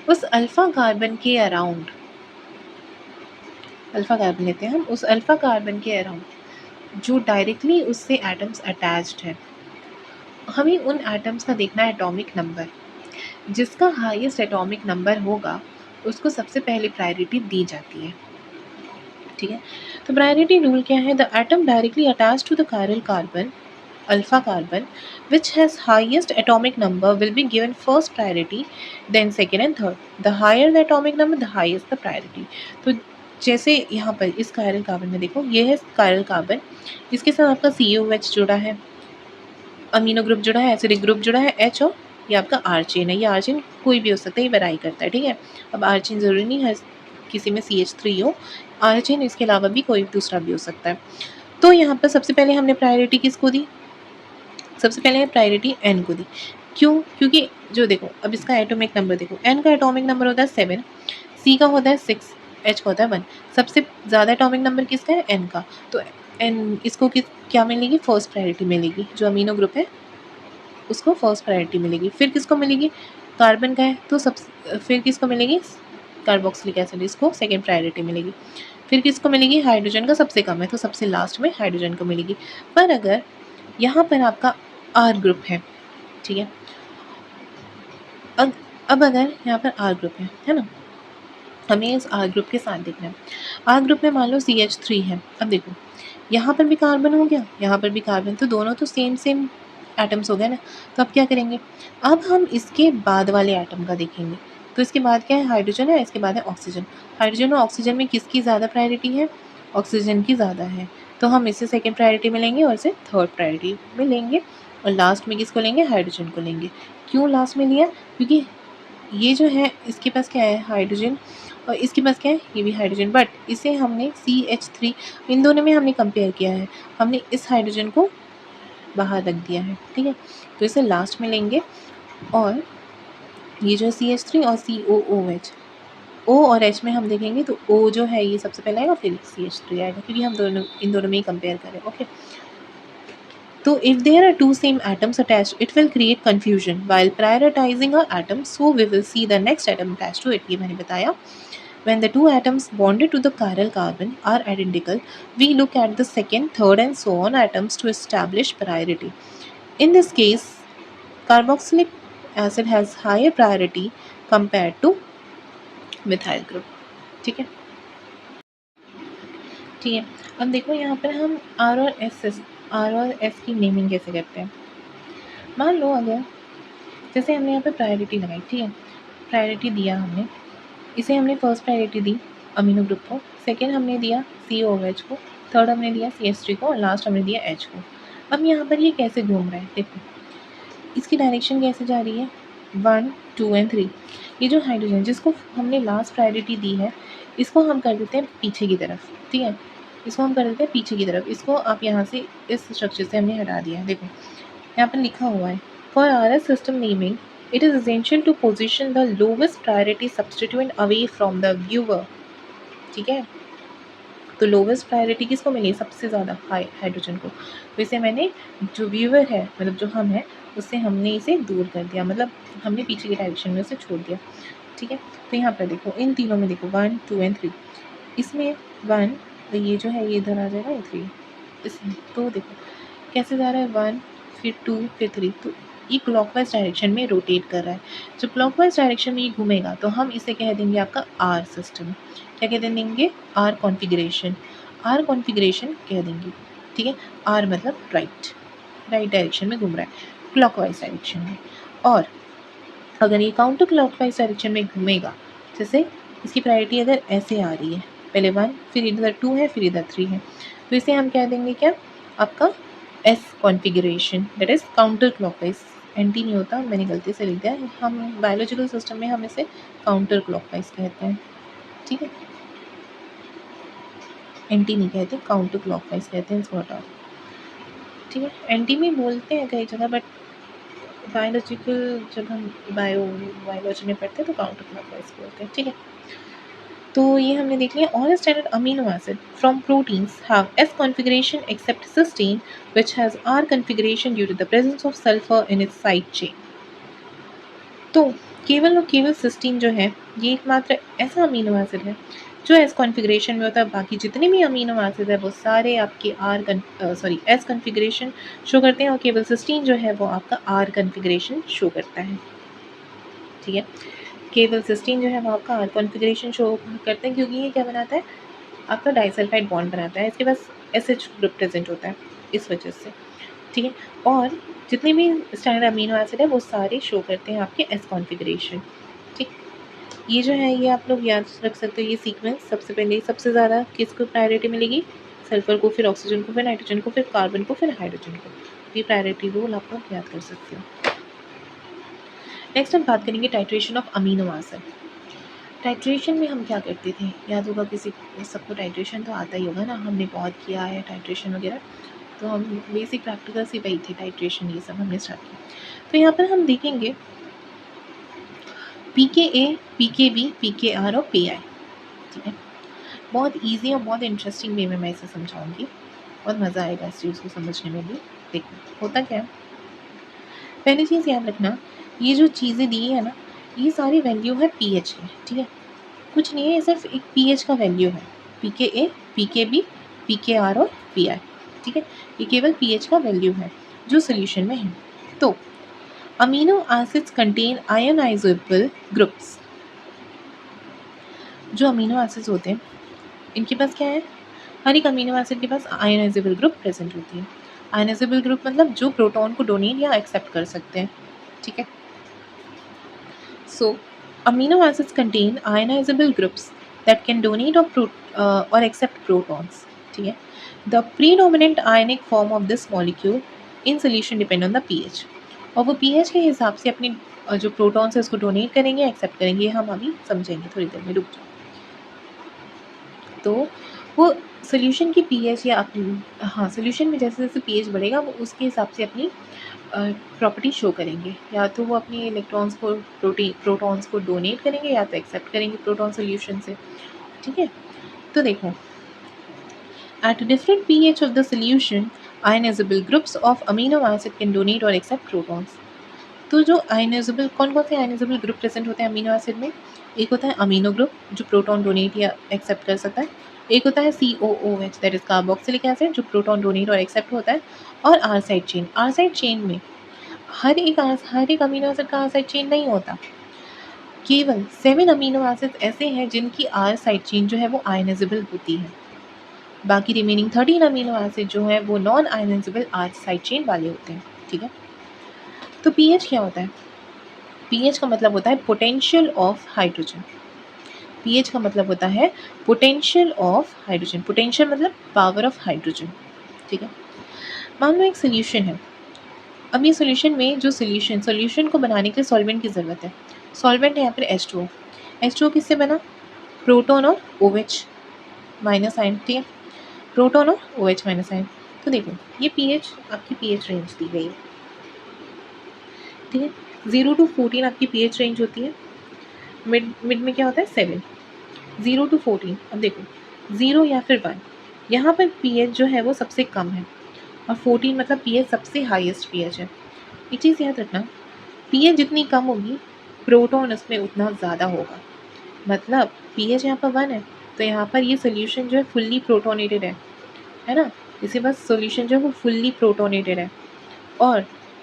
उस अल्फ़ा कार्बन के अराउंड, अल्फ़ा कार्बन लेते हैं हम, उस अल्फ़ा कार्बन के अराउंड जो डायरेक्टली उससे एटम्स अटैच्ड हैं, हमें उन एटम्स का देखना है एटॉमिक नंबर। जिसका हाईएस्ट एटॉमिक नंबर होगा उसको सबसे पहले प्रायोरिटी दी जाती है, ठीक है। तो प्रायोरिटी रूल क्या है? The atom directly attached to the chiral carbon alpha carbon which has highest atomic number will be given first priority, then second and third. The higher the atomic number, the highest the priority. तो जैसे यहाँ पर इस chiral carbon में देखो, ये है chiral carbon, इसके साथ आपका COH जुड़ा है, अमीनो ग्रुप जुड़ा है, एसिडिक ग्रुप जुड़ा है H, और ये आपका R चेन है। ये R चेन कोई भी हो सकता है, ये वेराई करता है, ठीक है। अब R चेन ज़रूरी नहीं है किसी में CH3 हो, R चेन इसके अलावा भी कोई दूसरा भी हो सकता है। तो यहाँ पर सबसे पहले हमने प्रायोरिटी किसको दी? सबसे पहले प्रायोरिटी एन को दी। क्यों? क्योंकि जो देखो अब इसका एटॉमिक नंबर देखो, एन का एटॉमिक नंबर होता है 7, सी का होता है 6, एच का होता है 1। सबसे ज़्यादा एटॉमिक नंबर किसका है? एन का। तो एन इसको क्या मिलेगी? फर्स्ट प्रायोरिटी मिलेगी। जो अमीनो ग्रुप है उसको फर्स्ट प्रायोरिटी मिलेगी। फिर किसको मिलेगी? कार्बन का है तो फिर किसको मिलेगी? कार्बोक्सिलिक एसिड, इसको सेकेंड प्रायोरिटी मिलेगी। फिर किसको मिलेगी? हाइड्रोजन का सबसे कम है तो सबसे लास्ट में हाइड्रोजन को मिलेगी। पर अगर यहाँ पर आपका आर ग्रुप है, ठीक है। अब अगर यहाँ पर आर ग्रुप है ना, हमें इस आर ग्रुप के साथ देखना है। आर ग्रुप में मान लो CH3 है। अब देखो यहाँ पर भी कार्बन हो गया, यहाँ पर भी कार्बन, तो दोनों तो सेम एटम्स हो गए ना। तो अब क्या करेंगे? अब हम इसके बाद वाले एटम का देखेंगे। तो इसके बाद क्या है? हाइड्रोजन है, इसके बाद है ऑक्सीजन। हाइड्रोजन और ऑक्सीजन में किसकी ज़्यादा प्रायोरिटी है? ऑक्सीजन की ज़्यादा है। तो हम इसे सेकंड प्रायोरिटी में लेंगे और इसे थर्ड प्रायोरिटी में लेंगे, और लास्ट में किसको लेंगे, हाइड्रोजन को लेंगे। क्यों लास्ट में लिया, क्योंकि ये जो है इसके पास क्या है, हाइड्रोजन, और इसके पास क्या है, ये भी हाइड्रोजन, बट इसे हमने CH3, इन दोनों में हमने कंपेयर किया है, हमने इस हाइड्रोजन को बाहर रख दिया है, ठीक है। तो इसे लास्ट में लेंगे, और ये जो CH3 और COOH, O और H में हम देखेंगे तो O जो है ये सबसे पहले आएगा, फिर CH3 आएगा, क्योंकि हम इन दोनों में ही कंपेयर करें। ओके, तो if there are two same atoms attached, it will create confusion while prioritizing a atom, so we will see the next atom attached to it, ये मैंने बताया। When the two atoms bonded to the chiral carbon are identical, we look at the second, third and so on atoms to establish priority. In this case, carboxylic acid has higher priority compared to methyl group, ठीक है। ठीक है, अब देखो यहाँ पर हम R और S की नेमिंग कैसे करते हैं। मान लो अगर जैसे हमने यहाँ पे प्रायोरिटी लगाई, ठीक है, प्रायोरिटी दिया हमने, इसे हमने फर्स्ट प्रायोरिटी दी अमीनो ग्रुप को, सेकेंड हमने दिया COOH को, थर्ड हमने दिया CH3 को, और लास्ट हमने दिया H को। अब यहाँ पर ये कैसे घूम रहा है, देखो इसकी डायरेक्शन कैसे जा रही है, 1 2 एंड 3। ये जो हाइड्रोजन जिसको हमने लास्ट प्रायोरिटी दी है, इसको हम कर देते हैं पीछे की तरफ, ठीक है, इसको हम कर देते हैं पीछे की तरफ, इसको आप यहाँ से इस स्ट्रक्चर से हमने हटा दिया है। देखो यहाँ पर लिखा हुआ है, for RS system naming it is essential to position the lowest priority substituent away from the viewer, ठीक है। तो लोवेस्ट प्रायोरिटी किसको मिली, सबसे ज़्यादा हाइड्रोजन को, तो इसे मैंने जो व्यूअर है मतलब जो हम है उससे हमने इसे दूर कर दिया, मतलब हमने पीछे की डायरेक्शन में उसे छोड़ दिया, ठीक है। तो यहाँ पर देखो इन तीनों में देखो 1 2 एंड 3, इसमें 1, तो ये जो है ये इधर आ जाएगा, ये 3, इस तो देखो कैसे जा रहा है, 1 फिर 2 फिर 3, तो ये क्लॉकवाइज डायरेक्शन में रोटेट कर रहा है। जब क्लॉकवाइज डायरेक्शन में ये घूमेगा तो हम इसे कह देंगे आपका R सिस्टम, क्या कह देंगे, R कॉन्फ़िगरेशन, R कॉन्फ़िगरेशन कह देंगे, ठीक है। R मतलब राइट डायरेक्शन में घूम रहा है, क्लॉकवाइज डायरेक्शन में। और अगर ये काउंटर क्लॉकवाइज डायरेक्शन में घूमेगा, जैसे इसकी प्रायोरिटी अगर ऐसे आ रही है, पहले 1 फिर इधर 2 है फिर इधर 3 है, तो इसे हम कह देंगे क्या, आपका S configuration, that is counter clockwise. Anti नहीं होता, मैंने गलती से लिख दिया, हम बायोलॉजिकल सिस्टम में हम इसे काउंटर क्लॉकवाइज कहते हैं, ठीक है, एंटी नहीं कहते, काउंटर क्लॉकवाइज कहते हैं इसको, हटाओ, ठीक है। एंटी में बोलते हैं कई जगह, बट बायोलॉजिकल जब हम बायोलॉजी में पढ़ते हैं तो काउंटर क्लॉकवाइज बोलते हैं, ठीक है। तो ये हमने देख लिया, all standard amino acid from proteins have S configuration except cysteine which has R configuration due to the presence of sulfur in its side chain। तो केवल और केवल सिस्टीन जो है ये एकमात्र ऐसा अमीनो एसिड है जो S कॉन्फ़िगरेशन में होता है, बाकी जितने भी अमीनो एसिड है वो सारे आपके S कॉन्फ़िगरेशन शो करते हैं, और केवल सिस्टीन जो है वो आपका R कॉन्फ़िगरेशन शो करता है, ठीक है। केवल सिस्टीन जो है वो आपका R कॉन्फ़िगरेशन शो करते हैं, क्योंकि ये क्या बनाता है, आपका डाइसल्फाइड बॉन्ड बनाता है, इसके पास SH ग्रुप प्रेजेंट होता है इस वजह से, ठीक है। और जितने भी स्टैंडर्ड अमीनो एसिड है वो सारे शो करते हैं आपके S कॉन्फ़िगरेशन, ठीक। ये जो है ये आप लोग याद रख सकते हो, ये सीक्वेंस सबसे पहले सबसे ज़्यादा किसको प्रायोरिटी मिलेगी, सल्फर को, फिर ऑक्सीजन को, फिर नाइट्रोजन को, फिर कार्बन को, फिर हाइड्रोजन को, ये प्रायोरिटी रूल आप लोग याद कर सकते हो। नेक्स्ट हम बात करेंगे titration of amino acid. Titration में हम क्या करते थे, याद होगा किसी सबको, टाइट्रेशन तो आता ही होगा ना, हमने बहुत किया है टाइट्रेशन वगैरह, तो हम बेसिक प्रैक्टिकल से वही थे, टाइट्रेशन ये सब हमने स्टार्ट किया। तो यहाँ पर हम देखेंगे PKA, PKB, PKR और PI, ठीक है। बहुत ईजी और बहुत इंटरेस्टिंग वे में मैं इसे समझाऊंगी, बहुत मज़ा आएगा इस चीज़ को समझने में भी। देखो होता क्या है, पहली चीज़ याद रखना, ये जो चीज़ें दी है ना, ये सारी वैल्यू है pH की, ठीक है, कुछ नहीं है, सिर्फ एक pH का वैल्यू है, PKA, PKB, PKR और PI, ठीक है, ये केवल pH का वैल्यू है जो सोल्यूशन में है। तो amino acids contain ionisable groups, जो अमीनो एसिड्स होते हैं इनके पास क्या है, हर एक अमीनो एसिड के पास आयनाइजेबल ग्रुप प्रेजेंट होती है। आयनाइजेबल ग्रुप मतलब जो प्रोटॉन को डोनेट या एक्सेप्ट कर सकते हैं, ठीक है। So amino acids contain ionisable groups that can donate or accept protons, ठीक है। The predominant ionic form of this molecule in solution depend on the pH, और वो पीएच के हिसाब से अपनी जो प्रोटॉन्स है उसको डोनेट करेंगे, एक्सेप्ट करेंगे। हम अभी समझेंगे थोड़ी देर में, रुक जाओ। तो वो सोल्यूशन की पीएच या हाँ, सोल्यूशन में जैसे जैसे पीएच बढ़ेगा वो उसके हिसाब से अपनी प्रॉपर्टी शो करेंगे। या तो वो अपनी इलेक्ट्रॉन्स को प्रोटॉन्स को डोनेट करेंगे या तो एक्सेप्ट करेंगे प्रोटॉन सोल्यूशन से। ठीक है, तो देखो, at different pH of the solution ionisable groups of amino acid can donate और एक्सेप्ट प्रोटॉन्स। तो जो आयनाइजेबल, कौन कौन से आयनाइजेबल ग्रुप प्रेजेंट होते हैं अमीनो एसिड में? एक होता है अमीनो ग्रुप जो प्रोटॉन डोनेट या एक्सेप्ट कर सकता है। एक होता है COOH that is carboxylic acid जो प्रोटॉन डोनेट और एक्सेप्ट होता है। और R side chain, R side chain में हर एक अमीनो एसिड का आर साइड चेन नहीं होता। केवल 7 अमीनो एसिड ऐसे हैं जिनकी आर साइड चेन जो है वो आयनाइजेबल होती है। बाकी रिमेनिंग 13 अमीनो एसिड जो है वो non ionisable R side chain वाले होते हैं। ठीक है, तो पीएच क्या होता है? पीएच का मतलब होता है पोटेंशियल ऑफ हाइड्रोजन। पीएच का मतलब होता है पोटेंशियल ऑफ हाइड्रोजन। पोटेंशियल मतलब पावर ऑफ हाइड्रोजन। ठीक है, मान लो एक सोल्यूशन है। अब ये सोल्यूशन में जो सोल्यूशन को बनाने के लिए सॉल्वेंट की ज़रूरत है। सॉल्वेंट है यहाँ पर H2O। H2O किससे बना? प्रोटॉन और OH माइनस आयन। ठीक है, प्रोटॉन और OH माइनस आयन। तो देखो, ये पीएच आपकी पीएच रेंज दी गई है। ठीक है, 0 to 14 आपकी पीएच रेंज होती है। मिड में क्या होता है? 7। 0 to 14। अब देखो, 0 या फिर 1, यहाँ पर पीएच जो है वो सबसे कम है, और 14 मतलब पीएच सबसे हाईएस्ट पीएच है। एक चीज़ याद रखना, पीएच जितनी कम होगी प्रोटॉन उसमें उतना ज़्यादा होगा। मतलब पीएच यहाँ पर 1 है तो यहाँ पर ये सोल्यूशन जो है फुल्ली प्रोटोनेटेड है ना। इसी बस सोल्यूशन जो है वो फुल्ली प्रोटोनेटेड है। और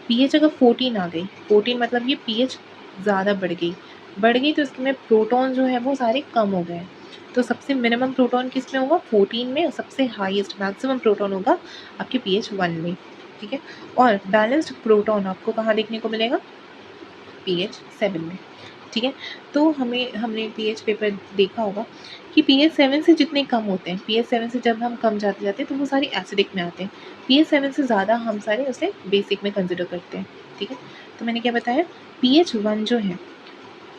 पीएच अगर 14 आ गई, 14 मतलब ये पीएच ज़्यादा बढ़ गई तो इसमें प्रोटॉन जो है वो सारे कम हो गए। तो सबसे मिनिमम प्रोटॉन किस में होगा? 14 में, और सबसे हाईएस्ट मैक्सिमम प्रोटॉन होगा आपके पीएच 1 में। ठीक है, और बैलेंस्ड प्रोटॉन आपको कहाँ देखने को मिलेगा? पीएच 7 में। ठीक है, तो हमने पीएच पेपर देखा होगा कि पीएच 7 से जितने कम होते हैं, पीएच 7 से जब हम कम जाते हैं तो वो सारी एसिडिक में आते हैं। पीएच 7 से ज़्यादा हम सारे उसे बेसिक में कंसिडर करते हैं। ठीक है, तो मैंने क्या बताया, पीएच 1 जो है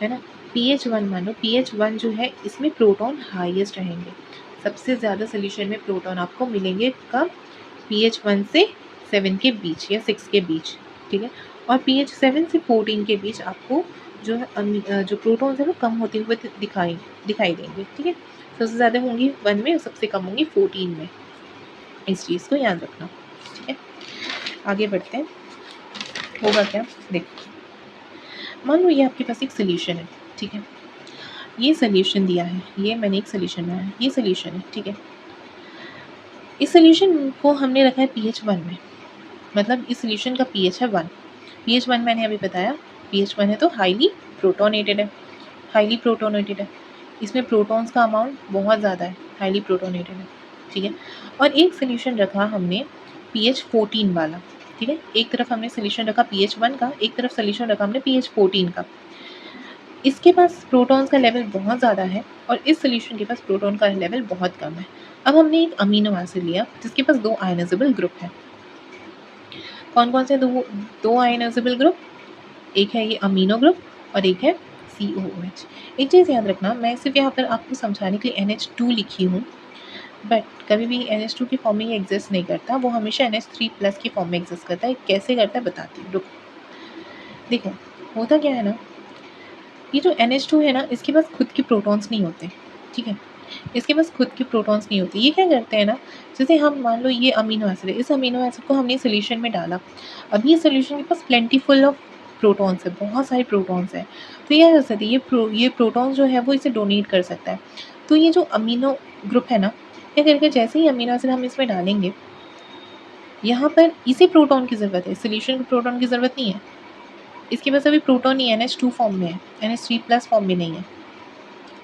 ना, पीएच 1 मानो, पीएच 1 जो है इसमें प्रोटॉन हाईएस्ट रहेंगे। सबसे ज़्यादा सोल्यूशन में प्रोटॉन आपको मिलेंगे कब? पीएच 1 से 7 के बीच या 6 के बीच। ठीक है, और पीएच 7 से 14 के बीच आपको जो है जो प्रोटॉन्स है वो कम होते हुए दिखाई देंगे। ठीक है, सबसे ज़्यादा होंगी 1 में और सबसे कम होंगी 14 में। इस चीज़ को याद रखना। ठीक है, आगे बढ़ते हैं। होगा क्या, देखो, मान लो ये आपके पास एक सोल्यूशन है। ठीक है, ये सोल्यूशन दिया है, ये मैंने एक सोल्यूशन बनाया है, ये सोल्यूशन है। ठीक है, इस सोल्यूशन को हमने रखा है पीएच 1 में, मतलब इस सोल्यूशन का पीएच है 1। पीएच 1 मैंने अभी बताया, पीएच 1 है तो हाईली प्रोटोनेटेड है, हाईली प्रोटोनेटेड है। इसमें प्रोटॉन्स का अमाउंट बहुत ज़्यादा है, हाईली प्रोटोनेटेड है। ठीक है, और एक सोल्यूशन रखा हमने पीएच 14 वाला। ठीक है, एक तरफ हमने सोल्यूशन रखा पीएच 1 का, एक तरफ सोल्यूशन रखा हमने पीएच 14 का। इसके पास प्रोटॉन्स का लेवल बहुत ज़्यादा है और इस सोल्यूशन के पास प्रोटॉन का लेवल बहुत कम है। अब हमने एक अमीनो एसिड लिया जिसके पास 2 आयनाइजेबल ग्रुप है। कौन कौन से दो आयनाइजेबल ग्रुप? एक है ये अमीनो ग्रुप और एक है COOH। एक चीज़ याद रखना, मैं सिर्फ यहाँ पर आपको समझाने के लिए NH2 लिखी हूँ, बट कभी भी NH2 की फॉर्म में ये एग्जिस्ट नहीं करता, वो हमेशा NH3+ की फॉर्म में एग्जिस्ट करता है। कैसे करता है बताती हूँ, रुको। देखो, होता क्या है ना, ये जो NH2 है ना, इसके पास खुद के प्रोटॉन्स नहीं होते। ठीक है, इसके पास खुद के प्रोटॉन्स नहीं होते। ये क्या करते हैं ना, जैसे हम मान लो ये अमीनो एसिड है, इस अमीनो एसिड को हमने सोल्यूशन में डाला। अब ये सोल्यूशन के पास प्लेंटीफुल ऑफ प्रोटॉन्स है, बहुत सारे प्रोटॉन्स हैं। तो ये कर सकते हैं, ये प्रोटॉन्स जो है वो इसे डोनेट कर सकता है। तो ये जो अमीनो ग्रुप है ना, क्या करके जैसे ही अमीनो एसिड हम इसमें डालेंगे, यहाँ पर इसी प्रोटॉन की ज़रूरत है, सोल्यूशन को प्रोटॉन की ज़रूरत नहीं है। इसके पास अभी प्रोटॉन ही NH2 फॉर्म में है, NH3+ फॉर्म में नहीं है।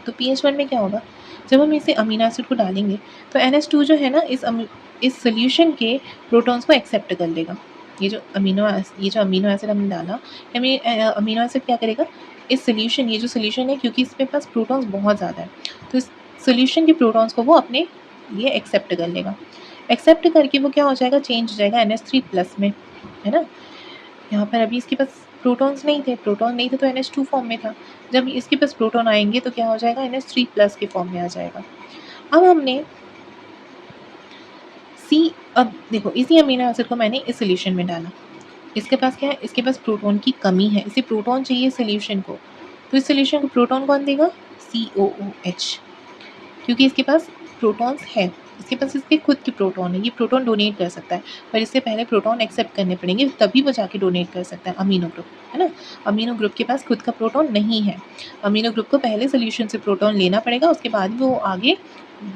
तो पीएच 1 में क्या होगा, जब हम इसे अमीनो एसिड को डालेंगे तो NH2 जो है ना, इस सोल्यूशन के प्रोटॉन्स को एक्सेप्ट कर लेगा। ये जो अमीनो एसिड हमने डाला, अमीनो एसिड क्या करेगा, इस सोल्यूशन, ये जो सोल्यूशन है क्योंकि इसके पास प्रोटॉन्स बहुत ज़्यादा है, तो इस सोल्यूशन के प्रोटॉन्स को वो अपने ये एक्सेप्ट कर लेगा। एक्सेप्ट करके वो क्या हो जाएगा, चेंज हो जाएगा NH3+ में, है ना। यहाँ पर अभी इसके पास प्रोटॉन्स नहीं थे, प्रोटॉन नहीं थे तो NH2 फॉर्म में था। जब इसके पास प्रोटॉन आएंगे तो क्या हो जाएगा, NH3+ के फॉर्म में आ जाएगा। अब हमने अब देखो इसी अमीनो एसिड को मैंने इस सोल्यूशन में डाला। इसके पास क्या है, इसके पास प्रोटॉन की कमी है, इसे प्रोटॉन चाहिए सोल्यूशन को, तो इस सोल्यूशन को प्रोटॉन कौन देगा, COOH, क्योंकि इसके पास प्रोटॉन्स है, इसके पास इसके खुद की प्रोटॉन है, ये प्रोटॉन डोनेट कर सकता है, पर इससे पहले प्रोटॉन एक्सेप्ट करने पड़ेंगे तभी वो जाके डोनेट कर सकता है। अमीनो ग्रुप है ना, अमीनो ग्रुप के पास खुद का प्रोटॉन नहीं है, अमीनो ग्रुप को पहले सोल्यूशन से प्रोटॉन लेना पड़ेगा, उसके बाद वो आगे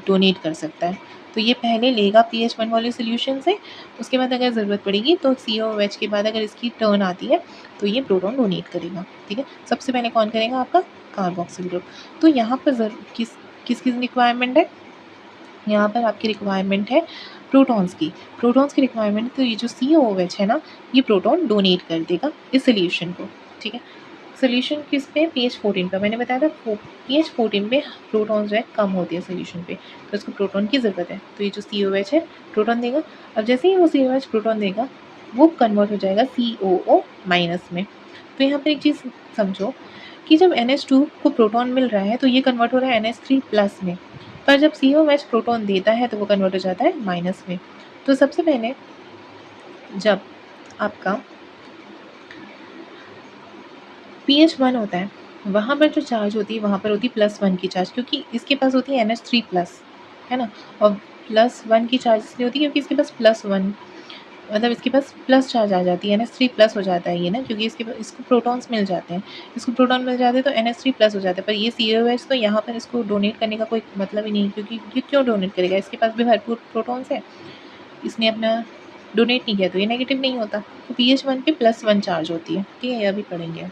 डोनेट कर सकता है। तो ये पहले लेगा pH 1 वाले सोल्यूशन से, उसके बाद अगर ज़रूरत पड़ेगी तो COOH के बाद अगर इसकी टर्न आती है तो ये प्रोटॉन डोनेट करेगा। ठीक है, सबसे पहले कौन करेगा, आपका कार्बोक्सिल ग्रुप। तो यहाँ पर किसकी रिक्वायरमेंट है, यहाँ पर आपकी रिक्वायरमेंट है प्रोटॉन्स की, प्रोटॉन्स की रिक्वायरमेंट, तो ये जो COOH है ना, ये प्रोटॉन डोनेट कर देगा इस सोल्यूशन को। ठीक है, सोल्यूशन किस पे, pH 14 पे, मैंने बताया था pH 14 पे प्रोटॉन जो है कम होती है सोल्यूशन पे, तो इसको प्रोटॉन की ज़रूरत है, तो ये जो COOH है प्रोटॉन देगा। अब जैसे ही वो COOH प्रोटॉन देगा वो कन्वर्ट हो जाएगा COO- में। तो यहाँ पर एक चीज़ समझो कि जब NH2 को प्रोटॉन मिल रहा है तो ये कन्वर्ट हो रहा है NH3+ में, पर जब COOH प्रोटॉन देता है तो वो कन्वर्ट हो जाता है माइनस में। तो सबसे पहले जब आपका pH 1 होता है, वहाँ पर जो चार्ज होती है वहाँ पर होती है +1 की चार्ज, क्योंकि इसके पास होती है NH3+, है ना, और +1 की चार्ज इसलिए होती है क्योंकि इसके पास +1, मतलब इसके पास प्लस चार्ज आ जाती है, NH3+ हो जाता है ये ना, क्योंकि इसको प्रोटॉन्स मिल जाते हैं, इसको प्रोटॉन मिल जाते हैं तो NH3+ हो जाता है। पर ये COOH तो यहाँ पर इसको डोनेट करने का कोई मतलब ही नहीं, क्योंकि ये क्यों डोनेट करेगा, इसके पास भी भरपूर प्रोटॉन्स है, इसने अपना डोनेट नहीं किया तो ये नेगेटिव नहीं होता। तो pH 1 पे +1 चार्ज होती है, ठीक है, ये अभी पढ़ेंगे।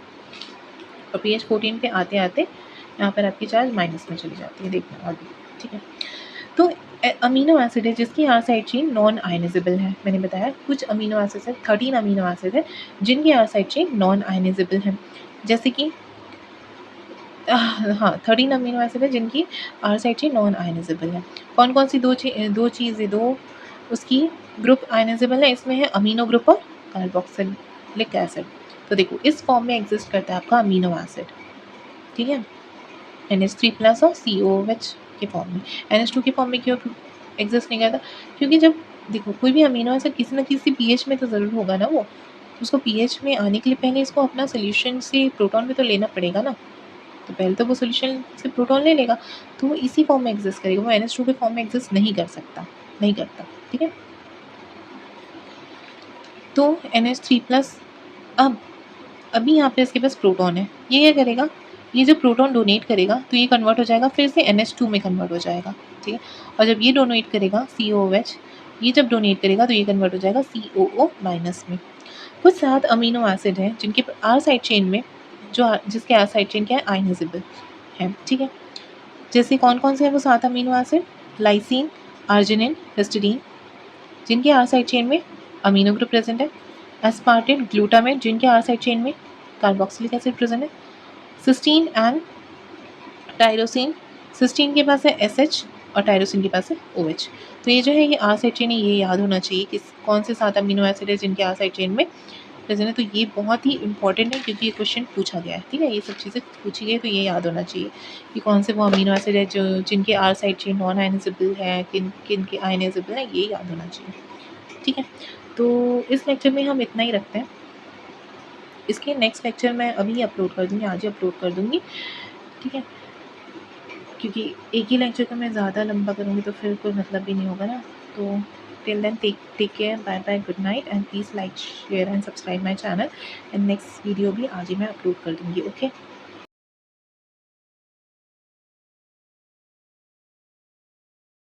और pH 14 पे आते आते यहाँ पर आपकी चार्ज माइनस में चली जाती है, देखना आगे। ठीक है, तो अमीनो एसिड है जिसकी R side chain non ionisable है, मैंने बताया कुछ अमीनो एसिड है, 13 अमीनो एसिड है जिनकी R side chain non ionisable है, जैसे कि हाँ 13 अमीनो एसिड है जिनकी R side chain non ionisable है। कौन कौन सी दो उसकी ग्रुप आयनाइजेबल है, इसमें है अमीनो ग्रुप और कार्बोक्सिलिक एसिड। तो देखो इस फॉर्म में एग्जिस्ट करता है आपका अमीनो एसिड, ठीक है, NH3+ और COOH के फॉर्म में। NH2 के फॉर्म में क्यों एग्जिस्ट नहीं करता, क्योंकि जब देखो कोई भी अमीनो एसिड किसी न किसी pH में तो ज़रूर होगा ना, वो उसको pH में आने के लिए पहले इसको अपना सोल्यूशन से प्रोटॉन में तो लेना पड़ेगा ना, तो पहले तो वो सोल्यूशन से प्रोटॉन ले लेगा, तो वो इसी फॉर्म में एग्जिस्ट करेगा, वो NH2 के फॉर्म में एग्जिस्ट नहीं कर सकता, नहीं करता। ठीक है, तो NH3+ अभी यहाँ पे इसके पास प्रोटॉन है, ये क्या करेगा, ये जो प्रोटॉन डोनेट करेगा तो ये कन्वर्ट हो जाएगा फिर से NH2 में कन्वर्ट हो जाएगा। ठीक है, और जब ये डोनेट करेगा COOH, ये जब डोनेट करेगा तो ये कन्वर्ट हो जाएगा COO- में। कुछ 7 अमीनो एसिड हैं जिनके आर साइड चेन में जिसके आर साइड चेन क्या है, आयनाइजेबल है। ठीक है, जैसे कौन कौन से हैं वो 7 amino acid, lysine, arginine, histidine, जिनके आर साइड चेन में अमीनो ग्रुप प्रेजेंट है, एस्पार्टिन, ग्लूटामेट, जिनके आर साइड चेन में कार्बोक्सिलिक एसिड प्रेजेंट है, सिस्टीन एंड टायरोसिन, सिस्टीन के पास है SH और टायरोसिन के पास है OH। तो ये जो है ये आर साइड चेन है, ये याद होना चाहिए कि कौन से 7 अमीनो एसिड है जिनके आर साइड चेन में प्रेजेंट है। तो ये बहुत ही इंपॉर्टेंट है क्योंकि ये क्वेश्चन पूछा गया है। ठीक है, ये सब चीज़ें पूछी गई तो ये याद होना चाहिए कि कौन से वो अमीनो एसिड है जो जिनके R side chain non ionisable है, किन किन के आयनाइजेबल है, ये याद होना चाहिए। ठीक है, तो इस लेक्चर में हम इतना ही रखते हैं, इसके नेक्स्ट लेक्चर मैं अभी अपलोड कर दूँगी, आज ही अपलोड कर दूँगी। ठीक है, क्योंकि एक ही लेक्चर को मैं ज़्यादा लंबा करूँगी तो फिर कोई मतलब भी नहीं होगा ना। तो till then take care, bye bye, good night and please like, share and subscribe my channel, and next video भी आज ही मैं अपलोड कर दूँगी। ओके।